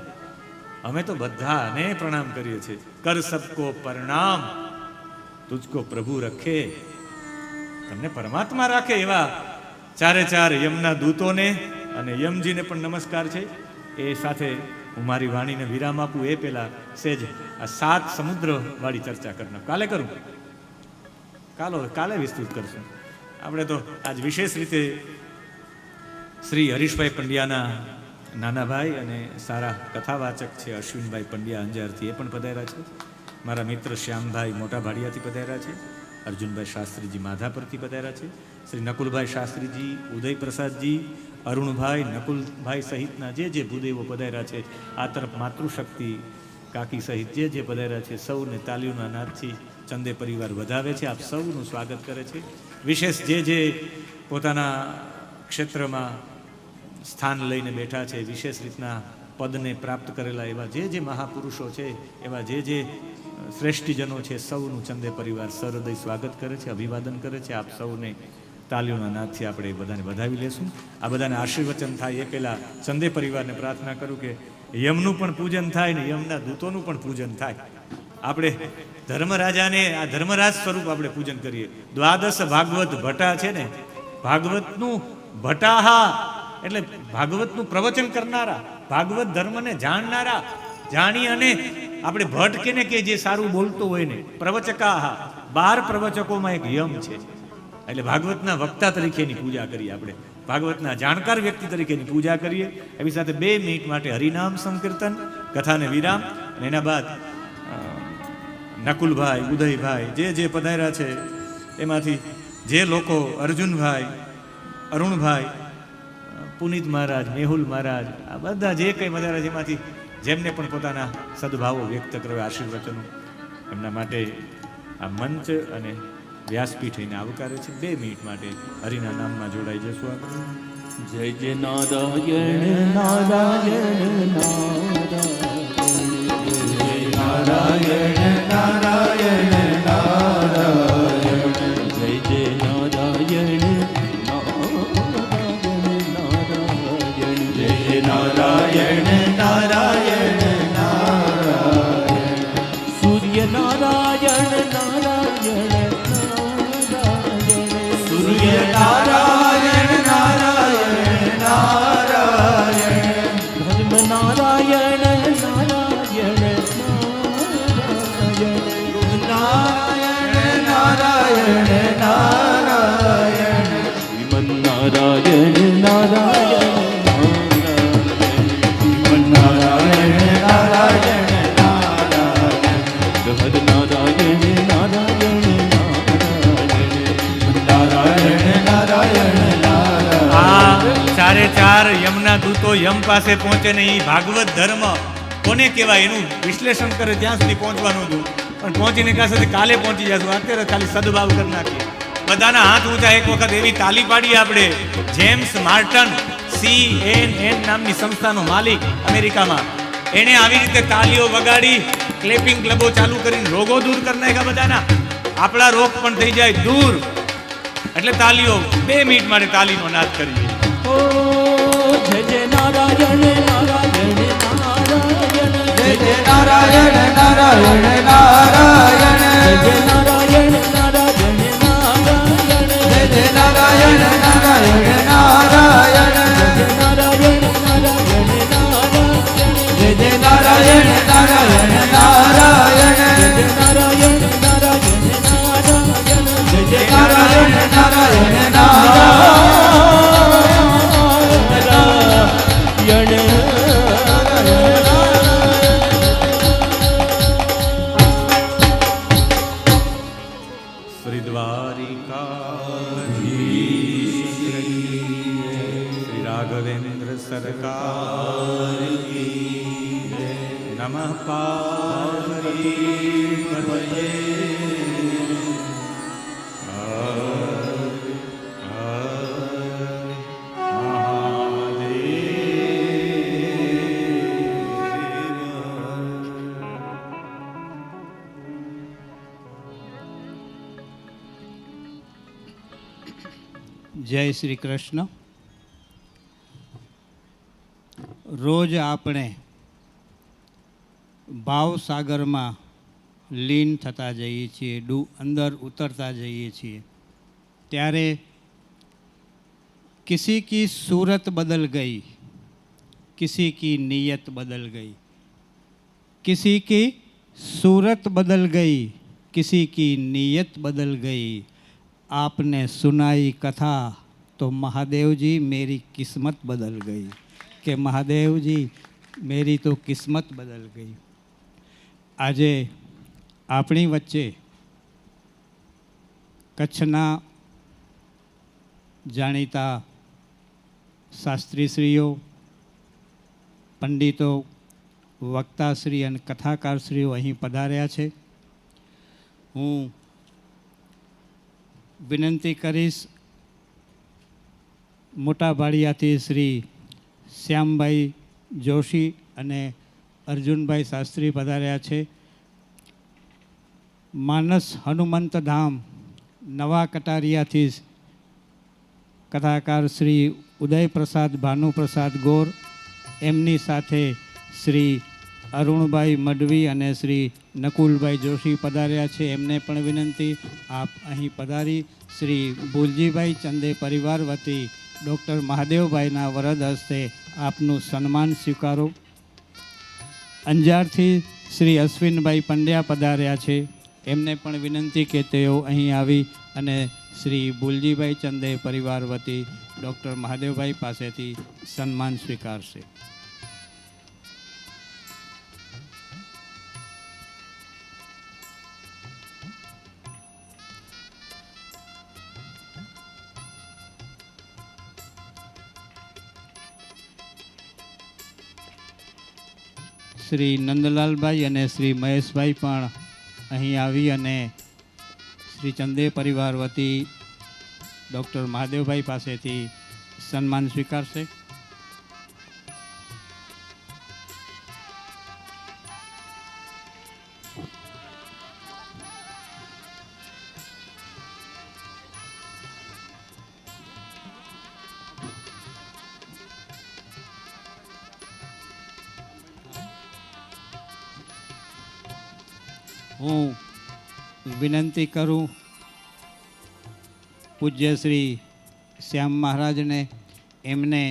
અમે તો બધાને પ્રણામ કરીએ છીએ. કર સબકો પ્રણામ, તુજકો પ્રભુ રખે, તમને પરમાત્મા રાખે. એવા ચારે ચાર યમના દૂતોને અને યમજીને પણ નમસ્કાર છે. એ સાથે હું મારી વાણીને વિરામ આપું એ પહેલા સેજ આ 7 સમુદ્ર વાળી ચર્ચા કરું. કાલે કરું, કાલે વિસ્તૃત કરશું. આપણે તો આજ વિશેષ રીતે શ્રી હરીશભાઈ પંડ્યાના નાના ભાઈ અને સારા કથાવાચક છે અશ્વિનભાઈ પંડ્યા અંજારથી, એ પણ પધાર્યા છે. મારા મિત્ર શ્યામભાઈ મોટા ભાડિયાથી પધાર્યા છે. અર્જુનભાઈ શાસ્ત્રીજી માધાપરથી પધાર્યા છે. શ્રી નકુલભાઈ શાસ્ત્રીજી, ઉદય પ્રસાદજી, અરુણભાઈ, નકુલભાઈ સહિતના જે ભૂદેવો પધાર્યા છે. આ તરફ માતૃશક્તિ કાકી સહિત જે પધાર્યા છે, સૌને તાલીઓના નાદથી ચંદે પરિવાર વધાવે છે. આપ સૌનું સ્વાગત કરે છે. વિશેષ જે પોતાના ક્ષેત્રમાં સ્થાન લઈને બેઠા છે, વિશેષ રીતના પદને પ્રાપ્ત કરેલા એવા જે મહાપુરુષો છે, એવા જે શ્રેષ્ઠીજનો છે, સૌનું ચંદે પરિવાર સહૃદય સ્વાગત કરે છે, અભિવાદન કરે છે. આપ સૌને તાલીઓના નાદથી આપણે બધાને વધાવી લેશું. આ બધાને આશીર્વચન થાય એ પહેલાં ચંદે પરિવારને પ્રાર્થના કરું કે યમનું પણ પૂજન થાય ને યમના દૂતોનું પણ પૂજન થાય. આપણે ધર્મરાજાને આ ધર્મરાજ સ્વરૂપ આપણે પૂજન કરીએ. દ્વાદશ ભાગવત ભટ્ટા છે ને, ભાગવતનું ભટ્ટાહા એટલે ભાગવતનું પ્રવચન કરનારા, ભાગવત ધર્મને જાણનારા. જાણી અને આપણે ભટ્ટ કેને કે જે સારું બોલતો હોય ને, પ્રવચકાહા, 12 પ્રવચકોમાં એક યમ છે. એટલે ભાગવતના વક્તા તરીકેની પૂજા કરીએ, આપણે ભાગવતના જાણકાર વ્યક્તિ તરીકેની પૂજા કરીએ. એવી સાથે 2 મિનિટ માટે હરિનામ સંકીર્તન, કથાને વિરામ, અને એના બાદ નકુલભાઈ, ઉદયભાઈ જે પધાર્યા છે એમાંથી જે લોકો, અર્જુનભાઈ, અરુણભાઈ, પુનિત મહારાજ, મેહુલ મહારાજ, આ બધા જે કંઈ પધાર્યા છે એમાંથી જેમને પણ પોતાના સદભાવો વ્યક્ત કરવા આશીર્વચનો, એમના માટે આ મંચ અને વ્યાસપીઠ એને આવકારે છે. 2 મિનિટ માટે હરિના નામમાં જોડાઈ જશું આપણે. જય જય નારાયણ નારાયણ નારાયણ નારાયણ નારાયણ, જય જય નારાયણ નારાયણ, જય જય નારાયણ નારાયણ નારાયણ, સૂર્ય નારાયણ નારાયણ નારાયણ, સૂર્ય નારાયણ નારાયણ નારાયણ, ધર્મ નારાયણ નારાયણ નારાયણ, નારાયણ નારાયણ, શ્રીમન નારાયણ નારાયણ નારાયણ, નારાયણ નારાયણ, હર નારાયણ નારાયણ નારાયણ, નારાયણ નારાયણ. આ ચારે ચાર યમના દૂતો યમ પાસે પહોંચે ને એ ભાગવત ધર્મ કોને કહેવાય એનું વિશ્લેષણ કરે ત્યાં સુધી પહોંચવાનું હતું, પણ પહોંચીને કાં સુધી કાલે પહોંચી જશું. અત્યારે ખાલી સદભાવ કરી નાખીએ. બધાના હાથ ઊંચા એક વખત એવી તાલી પાડીએ આપણે. જેમ્સ માર્ટન, CNN નામની સંસ્થાનો માલિક અમેરિકામાં, એણે આવી રીતે તાલીઓ વગાડી, ક્લેપિંગ ક્લબો ચાલુ કરીને રોગો દૂર કરી નાખ્યા બધાના. આપણા રોગ પણ થઈ જાય દૂર. એટલે તાલીઓ 2 મિનિટ માટે તાલીનો નાદ કરીએ. ઓ જય જય નારાયણ નારાયણ નારાયણ, જય જય જય નારાયણ નારાયણ નારાયણ જય નારાયણ નારાયણ નારાયણ જય જય નારાયણ નારાયણ નારાયણ જય નારાયણ નારાયણ નારાયણ જય જય નારાયણ નારાયણ નારાયણ જય નારાયણ નારાયણ નારાયણ જય જય નારાયણ નારાયણ શ્રી દ્વારિકાધીશ શ્રી રાઘવેન્દ્ર સરકાર નમઃ પાર્વતી પતયે જય શ્રી કૃષ્ણ. રોજ આપણે ભાવસાગરમાં લીન થતા જઈએ છીએ, અંદર ઉતરતા જઈએ છીએ. ત્યારે કિસી કી सूरत बदल गई, किसी की नीयत बदल गई. किसी की सूरत बदल गई, किसी की नीयत बदल गई. आपने सुनाई कथा तो महादेव जी मेरी किस्मत बदल गई. કે મહાદેવજી મેરી તો કિસ્મત બદલ ગઈ. આજે આપણી વચ્ચે કચ્છના જાણીતા શાસ્ત્રીશ્રીઓ, પંડિતો, વક્તાશ્રી અને કથાકારશ્રીઓ અહીં પધાર્યા છે. હું વિનંતી કરીશ, મોટા ભાડિયાથી શ્રી શ્યામભાઈ જોશી અને અર્જુનભાઈ શાસ્ત્રી પધાર્યા છે. માનસ હનુમંત ધામ નવા કટારિયાથી કથાકાર શ્રી ઉદયપ્રસાદ ભાનુપ્રસાદ ગોર, એમની સાથે શ્રી અરુણભાઈ મડવી અને શ્રી નકુલભાઈ જોશી પધાર્યા છે. એમને પણ વિનંતી, આપ અહીં પધારી શ્રી ભૂલજીભાઈ ચંદે પરિવાર વતી ડૉક્ટર મહાદેવભાઈના વરદ હસ્તે આપનું સન્માન સ્વીકારો. અંજારથી શ્રી અશ્વિનભાઈ પંડ્યા પધાર્યા છે. એમને પણ વિનંતી કે તેઓ અહીં આવી અને શ્રી ભૂલજીભાઈ ચંદે પરિવાર વતી ડૉક્ટર મહાદેવભાઈ પાસેથી સન્માન સ્વીકારશે. શ્રી નંદલાલભાઈ અને શ્રી મહેશભાઈ પણ અહીં આવી અને શ્રી ચંદે પરિવાર વતી ડૉક્ટર મહાદેવભાઈ પાસેથી સન્માન સ્વીકારશે. હું વિનંતી કરું પૂજ્ય શ્રી શ્યામ મહારાજને, એમને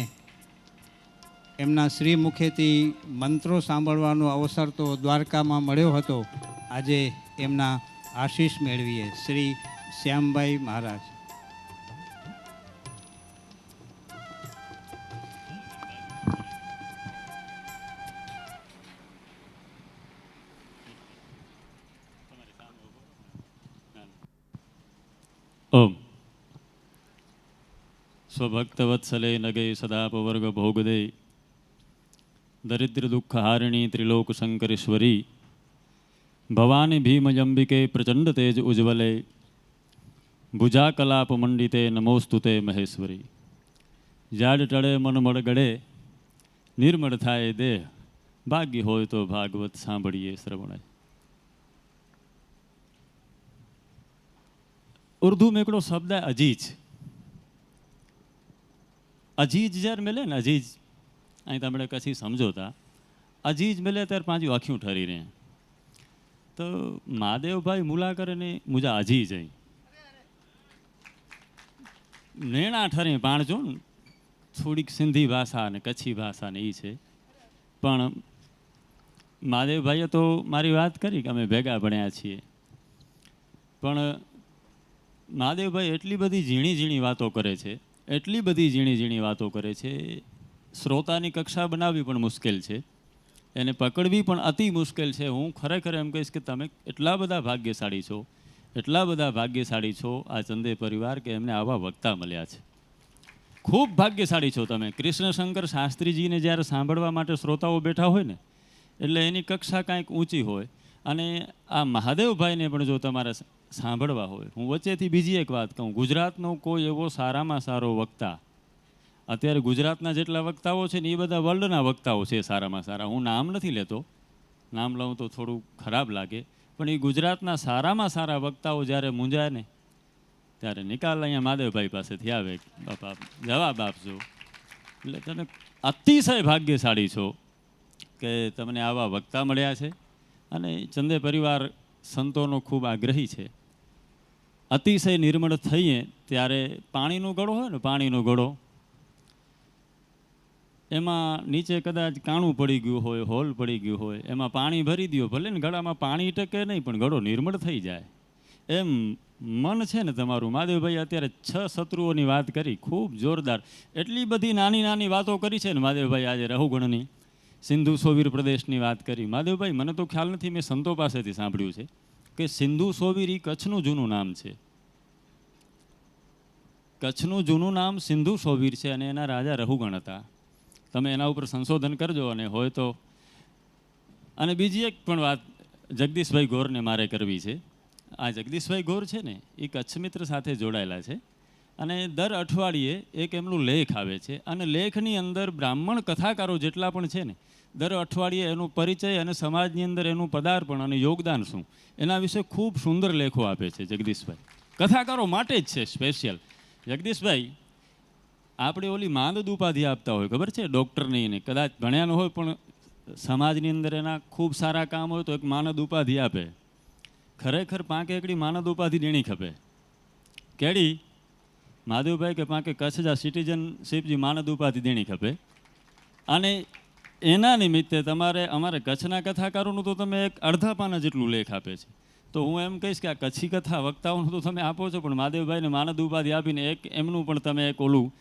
એમના શ્રી મુખેથી મંત્રો સાંભળવાનો અવસર તો દ્વારકામાં મળ્યો હતો. આજે એમના આશીષ મેળવીએ. શ્રી શ્યામભાઈ મહારાજ. ઓમ સ્વભક્તવત્સલે નગે સદાપવર્ગ ભોગદે દરિદ્ર દુઃખ હારિણી ત્રિલોક શંકરેશ્વરી ભવાની ભીમજંબિકે પ્રચંડ તેજ ઉજ્જવલે ભુજા કલાપ મંડિતે નમોસ્તુતે મહેશ્વરી. જાડ ટળે મન મળ ગળે નિર્મળ થાય દેહ, ભાગ્ય હોય તો ભાગવત સાંભળીએ શ્રવણ. ઉર્દू में हिकिड़ो शब्द आहे अजीज. अजीज जर मिले न, अजीज ऐं तमिड़े कसी सम्झो था. अजीज मिले त्यार पांचू आँखियों ठरी रहे तो महादेव भाई मुला करे ने मुझा अजीज है नेणा ठरे पाण जो થોડીક સિંધી ભાષા અને કચ્છી ભાષા ને એ છે પણ મહાદેવભાઈએ તો મારી વાત કરી કે અમે ભેગા ભણ્યા છીએ પણ મહાદેવભાઈ એટલી બધી ઝીણી ઝીણી વાતો કરે છે એટલી બધી ઝીણી ઝીણી વાતો કરે છે શ્રોતાની કક્ષા બનાવવી પણ મુશ્કેલ છે એને પકડવી પણ અતિ મુશ્કેલ છે હું ખરેખર એમ કહીશ કે તમે એટલા બધા ભાગ્યશાળી છો એટલા બધા ભાગ્યશાળી છો આ ચંદે પરિવાર કે એમને આવા વક્તા મળ્યા છે ખૂબ ભાગ્યશાળી છો તમે કૃષ્ણશંકર શાસ્ત્રીજીને જ્યારે સાંભળવા માટે શ્રોતાઓ બેઠા હોય ને એટલે એની કક્ષા કાંઈક ઊંચી હોય અને આ મહાદેવભાઈને પણ જો તમારે સાંભળવા હોય હું વચ્ચેથી બીજી એક વાત કહું ગુજરાતનો કોઈ એવો સારામાં સારો વક્તા અત્યારે ગુજરાતના જેટલા વક્તાઓ છે ને એ બધા વર્લ્ડના વક્તાઓ છે સારામાં સારા હું નામ નથી લેતો નામ લઉં તો થોડું ખરાબ લાગે પણ એ ગુજરાતના સારામાં સારા વક્તાઓ જ્યારે મૂંઝાય ને ત્યારે નિકાલ અહીંયા મહાદેવભાઈ પાસેથી આવે બાપા જવાબ આપજો એટલે તમે અતિશય ભાગ્યશાળી છો કે તમને આવા વક્તા મળ્યા છે અને ચંદે પરિવાર સંતોનો ખૂબ આગ્રહી છે અતિશય નિર્મળ થઈએ ત્યારે પાણીનો ગળો હોય ને પાણીનો ગળો એમાં નીચે કદાચ કાણું પડી ગયું હોય હોલ પડી ગયું હોય એમાં પાણી ભરી દો ભલે ને ગળામાં પાણી ટકે નહીં પણ ગળો નિર્મળ થઈ જાય એમ મન છે ને તમારું મહાદેવભાઈ અત્યારે 6 શત્રુઓની વાત કરી ખૂબ જોરદાર એટલી બધી નાની નાની વાતો કરી છે ને મહાદેવભાઈ આજે રહુગણની સિંધુ સોવીર પ્રદેશની વાત કરી મહાદેવભાઈ મને તો ખ્યાલ નથી મેં સંતો પાસેથી સાંભળ્યું છે કે સિંધુ સોવીર એ કચ્છનું જૂનું નામ છે કચ્છનું જૂનું નામ સિંધુ સોવીર છે અને એના રાજા રહુગણ હતા તમે એના ઉપર સંશોધન કરજો અને હોય તો અને બીજી એક પણ વાત જગદીશભાઈ ગોરને મારે કરવી છે આ જગદીશભાઈ ગોર છે ને એ કચ્છ મિત્ર સાથે જોડાયેલા છે અને દર અઠવાડિયે એક એમનું લેખ આવે છે અને લેખની અંદર બ્રાહ્મણ કથાકારો જેટલા પણ છે ને દર અઠવાડિયે એનો પરિચય અને સમાજની અંદર એનું પદાર્પણ અને યોગદાન શું એના વિશે ખૂબ સુંદર લેખો આપે છે જગદીશભાઈ કથાકારો માટે જ છે સ્પેશિયલ જગદીશભાઈ આપણે ઓલી માંદદ ઉપાધિ આપતા હોય ખબર છે ડૉક્ટરની ને કદાચ ભણ્યા ન હોય પણ સમાજની અંદર એના ખૂબ સારા કામ હોય તો એક માનદ ઉપાધિ આપે ખરેખર પાંકે એકડી માનદ ઉપાધિ દેણી ખપે કેડી મહાદેવભાઈ કે પાંકે કચ્છ જા સિટીઝનશીપજી માનદ ઉપાધિ દેણી ખપે અને એના નિમિત્તે તમારે અમારે કચ્છના કથાકારોનું તો તમે એક અડધા પાના જેટલું લેખ આપે છે તો હું એમ કહીશ કે આ કચ્છી કથા વક્તાઓનું તો તમે આપો છો પણ મહાદેવભાઈને માનદ ઉપાધિ આપીને એક એમનું પણ તમે એક ઓલું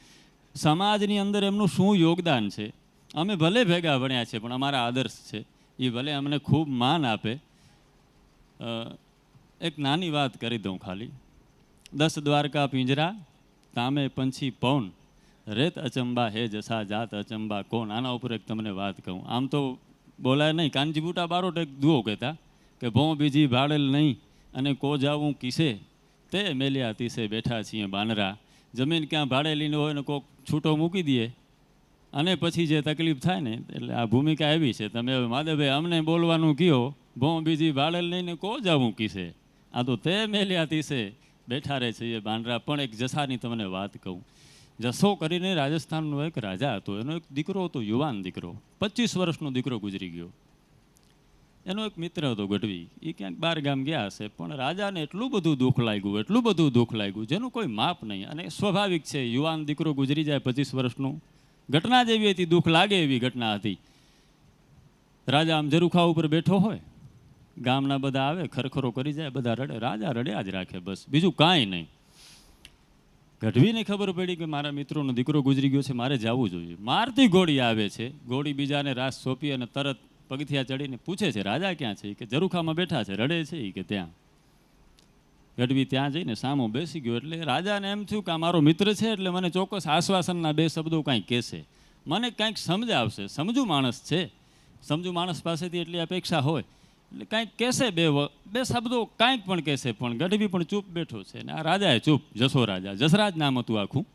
સમાજની અંદર એમનું શું યોગદાન છે અમે ભલે ભેગા ભણ્યા છે પણ અમારા આદર્શ છે એ ભલે અમને ખૂબ માન આપે એક નાની વાત કરી દઉં ખાલી 10 દ્વારકા પિંજરા તામે પંછી પવન રેત અચંબા હે જસા જાત અચંબા કોણ આના ઉપર એક તમને વાત કહું આમ તો બોલાય નહીં કાનજી બુટા બારોટ એક દુઓ કહેતા કે ભોં બીજી ભાડેલ નહીં અને કો જાવું કિસે તે મેલ્યા તીસે બેઠા છીએ બાનરા જમીન ક્યાં ભાડેલીને હોય ને કોક છૂટો મૂકી દઈએ અને પછી જે તકલીફ થાય ને એટલે આ ભૂમિકા એવી છે તમે હવે મહાદેવભાઈ અમને બોલવાનું કયો ભોં બીજી ભાડેલ નહીં ને કો જાવું કિસે આ તો તે મેલ્યા તીસે બેઠા રહે છે એ બાંડરા પણ એક જસાની તમને વાત કહું જસો કરીને રાજસ્થાનનો એક રાજા હતો એનો એક દીકરો હતો યુવાન દીકરો 25 વર્ષનો દીકરો ગુજરી ગયો એનો એક મિત્ર હતો ગઢવી એ ક્યાંક 12 ગામ ગયા હશે પણ રાજાને એટલું બધું દુઃખ લાગ્યું જેનું કોઈ માપ નહીં અને સ્વાભાવિક છે યુવાન દીકરો ગુજરી જાય 25 વર્ષનું ઘટના જેવી હતી દુઃખ લાગે એવી ઘટના હતી રાજા આમ ઝરૂખા ઉપર બેઠો હોય ગામના બધા આવે ખરખરો કરી જાય બધા રડે રાજા રડ્યા જ રાખે બસ બીજું કાંઈ નહીં ગઢવીને ખબર પડી કે મારા મિત્રોનો દીકરો ગુજરી ગયો છે મારે જવું જોઈએ મારતી ઘોડી આવે છે ઘોડી બીજાને રાસ સોંપી અને તરત પગથિયા ચડીને પૂછે છે રાજા ક્યાં છે કે ઝરૂખામાં બેઠા છે રડે છે કે ત્યાં ગઢવી ત્યાં જઈને સામો બેસી ગયો એટલે રાજાને એમ થયું કે આ મારો મિત્ર છે એટલે મને ચોક્કસ આશ્વાસનના 2 શબ્દો કાંઈક કહેશે મને કાંઈક સમજાવશે સમજુ માણસ છે સમજુ માણસ પાસેથી એટલી અપેક્ષા હોય એટલે કાંઈક કહેશે બે શબ્દો કાંઈક પણ કહેશે પણ ગઢવી પણ ચૂપ બેઠો છે ને આ રાજાએ ચૂપ જસો રાજા જસરાજ નામ હતું આખું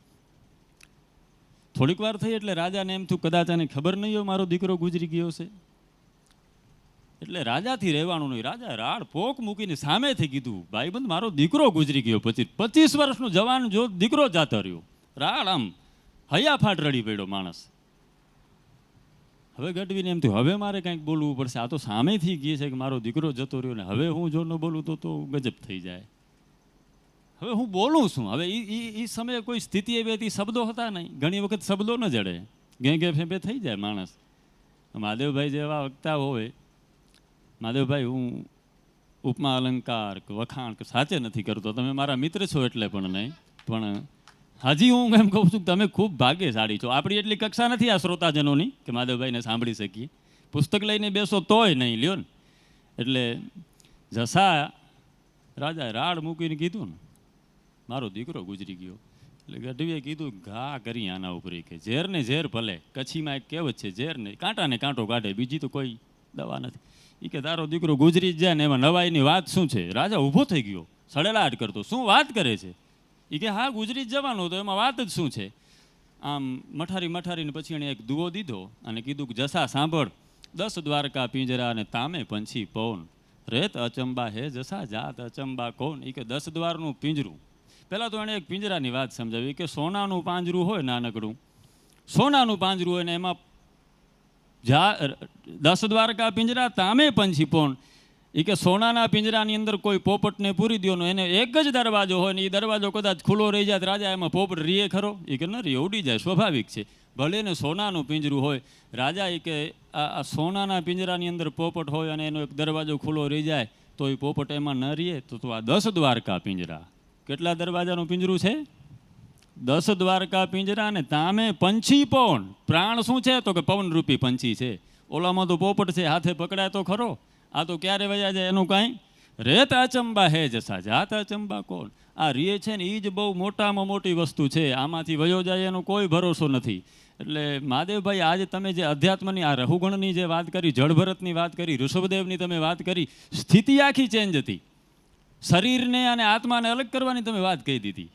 થોડીક વાર થઈ એટલે રાજાને એમ થયું કદાચ આને ખબર નહીં હોય મારો દીકરો ગુજરી ગયો છે એટલે રાજાથી રહેવાનું નહીં રાજા રાડ પોક મૂકીને સામેથી કીધું ભાઈબંધ મારો દીકરો ગુજરી ગયો 25 વર્ષનો જવાન જો દીકરો જાતો રહ્યો રાડ આમ હૈયાફાટ રડી પડ્યો માણસ હવે ગઢવીને એમ થયું હવે મારે કંઈક બોલવું પડશે, આ તો સામેથી કહે છે કે મારો દીકરો જતો રહ્યો ને હવે હું જો ન બોલું તો ગજબ થઈ જાય. હવે હું બોલું છું. હવે એ સમયે કોઈ સ્થિતિ એવી હતી, શબ્દો હતા નહીં. ઘણી વખત શબ્દો ન જડે, ઘે ફેંપે થઈ જાય માણસ. મહાદેવભાઈ જેવા વક્તા હોય, મહાદેવભાઈ હું ઉપમા અલંકાર વખાણ સાચે નથી કરતો, તમે મારા મિત્ર છો એટલે પણ નહીં, પણ હજી હું એમ કહું છું કે તમે ખૂબ ભાગ્યશાળી છો. આપણી એટલી કક્ષા નથી આ શ્રોતાજનોની કે મહાદેવભાઈને સાંભળી શકીએ. પુસ્તક લઈને બેસો તોય નહીં લ્યો ને. એટલે જસા રાજાએ રાડ મૂકીને કીધું ને મારો દીકરો ગુજરી ગયો. એટલે ગઢવીએ કીધું ઘા કરી આના ઉપર, કે ઝેર ને ઝેર ભલે. કચ્છીમાં એક કહેવત છે, ઝેર ને કાંટાને કાંટો કાઢે, બીજી તો કોઈ દવા નથી. એ કે તારો દીકરો ગુજરી જ જાય ને એમાં નવાઈની વાત શું છે? રાજા ઊભો થઈ ગયો, સડેલાટ કરતો, શું વાત કરે છે? એ કે હા ગુજરી જ જવાનું, તો એમાં વાત જ શું છે? આમ મઠારીને પછી એણે એક દુઓ દીધો અને કીધું કે જસા સાંભળ, 10 દ્વારકા પિંજરા અને તામે પંછી પવન, રેત અચંબા હે જસા જાત અચંબા કોણ. એ કે 10 દ્વારનું પિંજરું. પહેલાં તો એણે એક પિંજરાની વાત સમજાવી કે સોનાનું પાંજરું હોય નાનકડું, સોનાનું પાંજરું હોય ને એમાં 10 દ્વારકા પિંજરા તામે પંછી પવન. એ કે સોનાના પિંજરાની અંદર કોઈ પોપટને પૂરી દો, એને એક જ દરવાજો હોય ને એ દરવાજો કદાચ ખુલ્લો રહી જાય, રાજા એમાં પોપટ રીએ ખરો? એ કે ન રીએ, ઉડી જાય, સ્વાભાવિક છે. ભલે ને સોનાનું પિંજરું હોય, રાજા એ કે આ સોનાના પિંજરાની અંદર પોપટ હોય અને એનો એક દરવાજો ખુલ્લો રહી જાય તો એ પોપટ એમાં ન રીએ, તો આ 10 દ્વારકા પિંજરા. કેટલા દરવાજાનું પિંજરું છે? 10 દ્વારકા પિંજરા અને તામે પંછી પવન. પ્રાણ શું છે? તો કે પવનરૂપી પંછી છે. ઓલામાં તો પોપટ છે, હાથે પકડાય તો ખરો, આ તો ક્યારે વયા જાય એનું કાંઈ. રેત અચંબા હે જસા જાત અચંબા કોણ. આ રીએ છે ને એ જ બહુ મોટામાં મોટી વસ્તુ છે, આમાંથી વયો જાય એનો કોઈ ભરોસો નથી. એટલે મહાદેવભાઈ આજે તમે જે અધ્યાત્મની આ રહુગણની જે વાત કરી, જળભરતની વાત કરી, ઋષભદેવની તમે વાત કરી, સ્થિતિ આખી ચેન્જ હતી. શરીરને અને આત્માને અલગ કરવાની તમે વાત કહી દીધી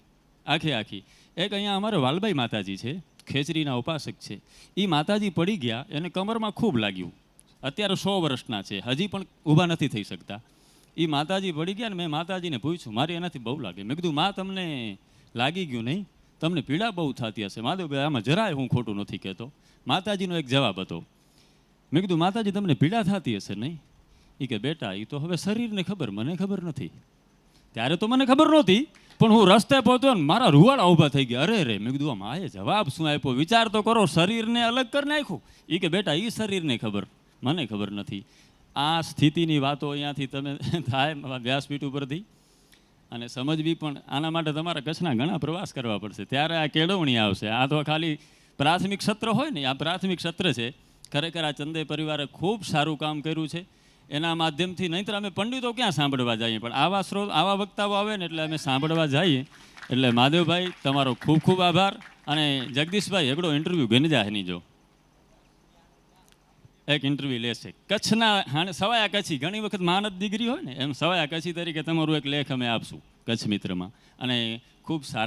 આખી. એક અહીંયા અમારે વાલભાઈ માતાજી છે, ખેચરીના ઉપાસક છે. એ માતાજી પડી ગયા, એને કમરમાં ખૂબ લાગ્યું. અત્યારે 100 વર્ષના છે, હજી પણ ઊભા નથી થઈ શકતા. એ માતાજી પડી ગયા ને મેં માતાજીને પૂછ્યું મારી એનાથી બહુ લાગે. મેં કીધું માં તમને લાગી ગયું નહીં? તમને પીડા બહુ થતી હશે. મહાદેવભાઈ આમાં જરાય હું ખોટું નથી કહેતો. માતાજીનો એક જવાબ હતો. મેં કીધું માતાજી તમને પીડા થતી હશે નહીં? એ કે બેટા એ તો હવે શરીરને ખબર, મને ખબર નથી. ત્યારે તો મને ખબર નહોતી, પણ હું રસ્તે પહોંચ્યો ને મારા રૂવાડા ઊભા થઈ ગયા. અરે મેં કીધું આ માએ જવાબ શું આપ્યો? વિચાર તો કરો, શરીરને અલગ કરી નાખ્યું. એ કે બેટા એ શરીરને ખબર, મને ખબર નથી. આ સ્થિતિની વાતો અહીંયાથી તમે થાય વ્યાસપીઠ ઉપરથી અને સમજવી, પણ આના માટે તમારા કચ્છના ઘણા પ્રવાસ કરવા પડશે, ત્યારે આ કેળવણી આવશે. આ તો ખાલી પ્રાથમિક સત્ર હોય ને, આ પ્રાથમિક સત્ર છે. ખરેખર આ ચંદે પરિવારે ખૂબ સારું કામ કર્યું છે એના માધ્યમથી. નહીંતર અમે પંડિતો ક્યાં સાંભળવા જઈએ, પણ આવા વક્તાઓ આવે ને એટલે અમે સાંભળવા જઈએ. એટલે મહાદેવભાઈ તમારો ખૂબ ખૂબ આભાર. અને જગદીશભાઈ એકડો ઇન્ટરવ્યૂ ગણજા એની જો એક ઇન્ટરવ્યૂ લેશે કચ્છના સવાયા કચ્છી. ઘણી વખત મહાનત દીકરી હોય ને એમ સવાયા કચ્છી તરીકે તમારું એક લેખ અમે આપશું કચ્છ મિત્રમાં, અને ખૂબ સારા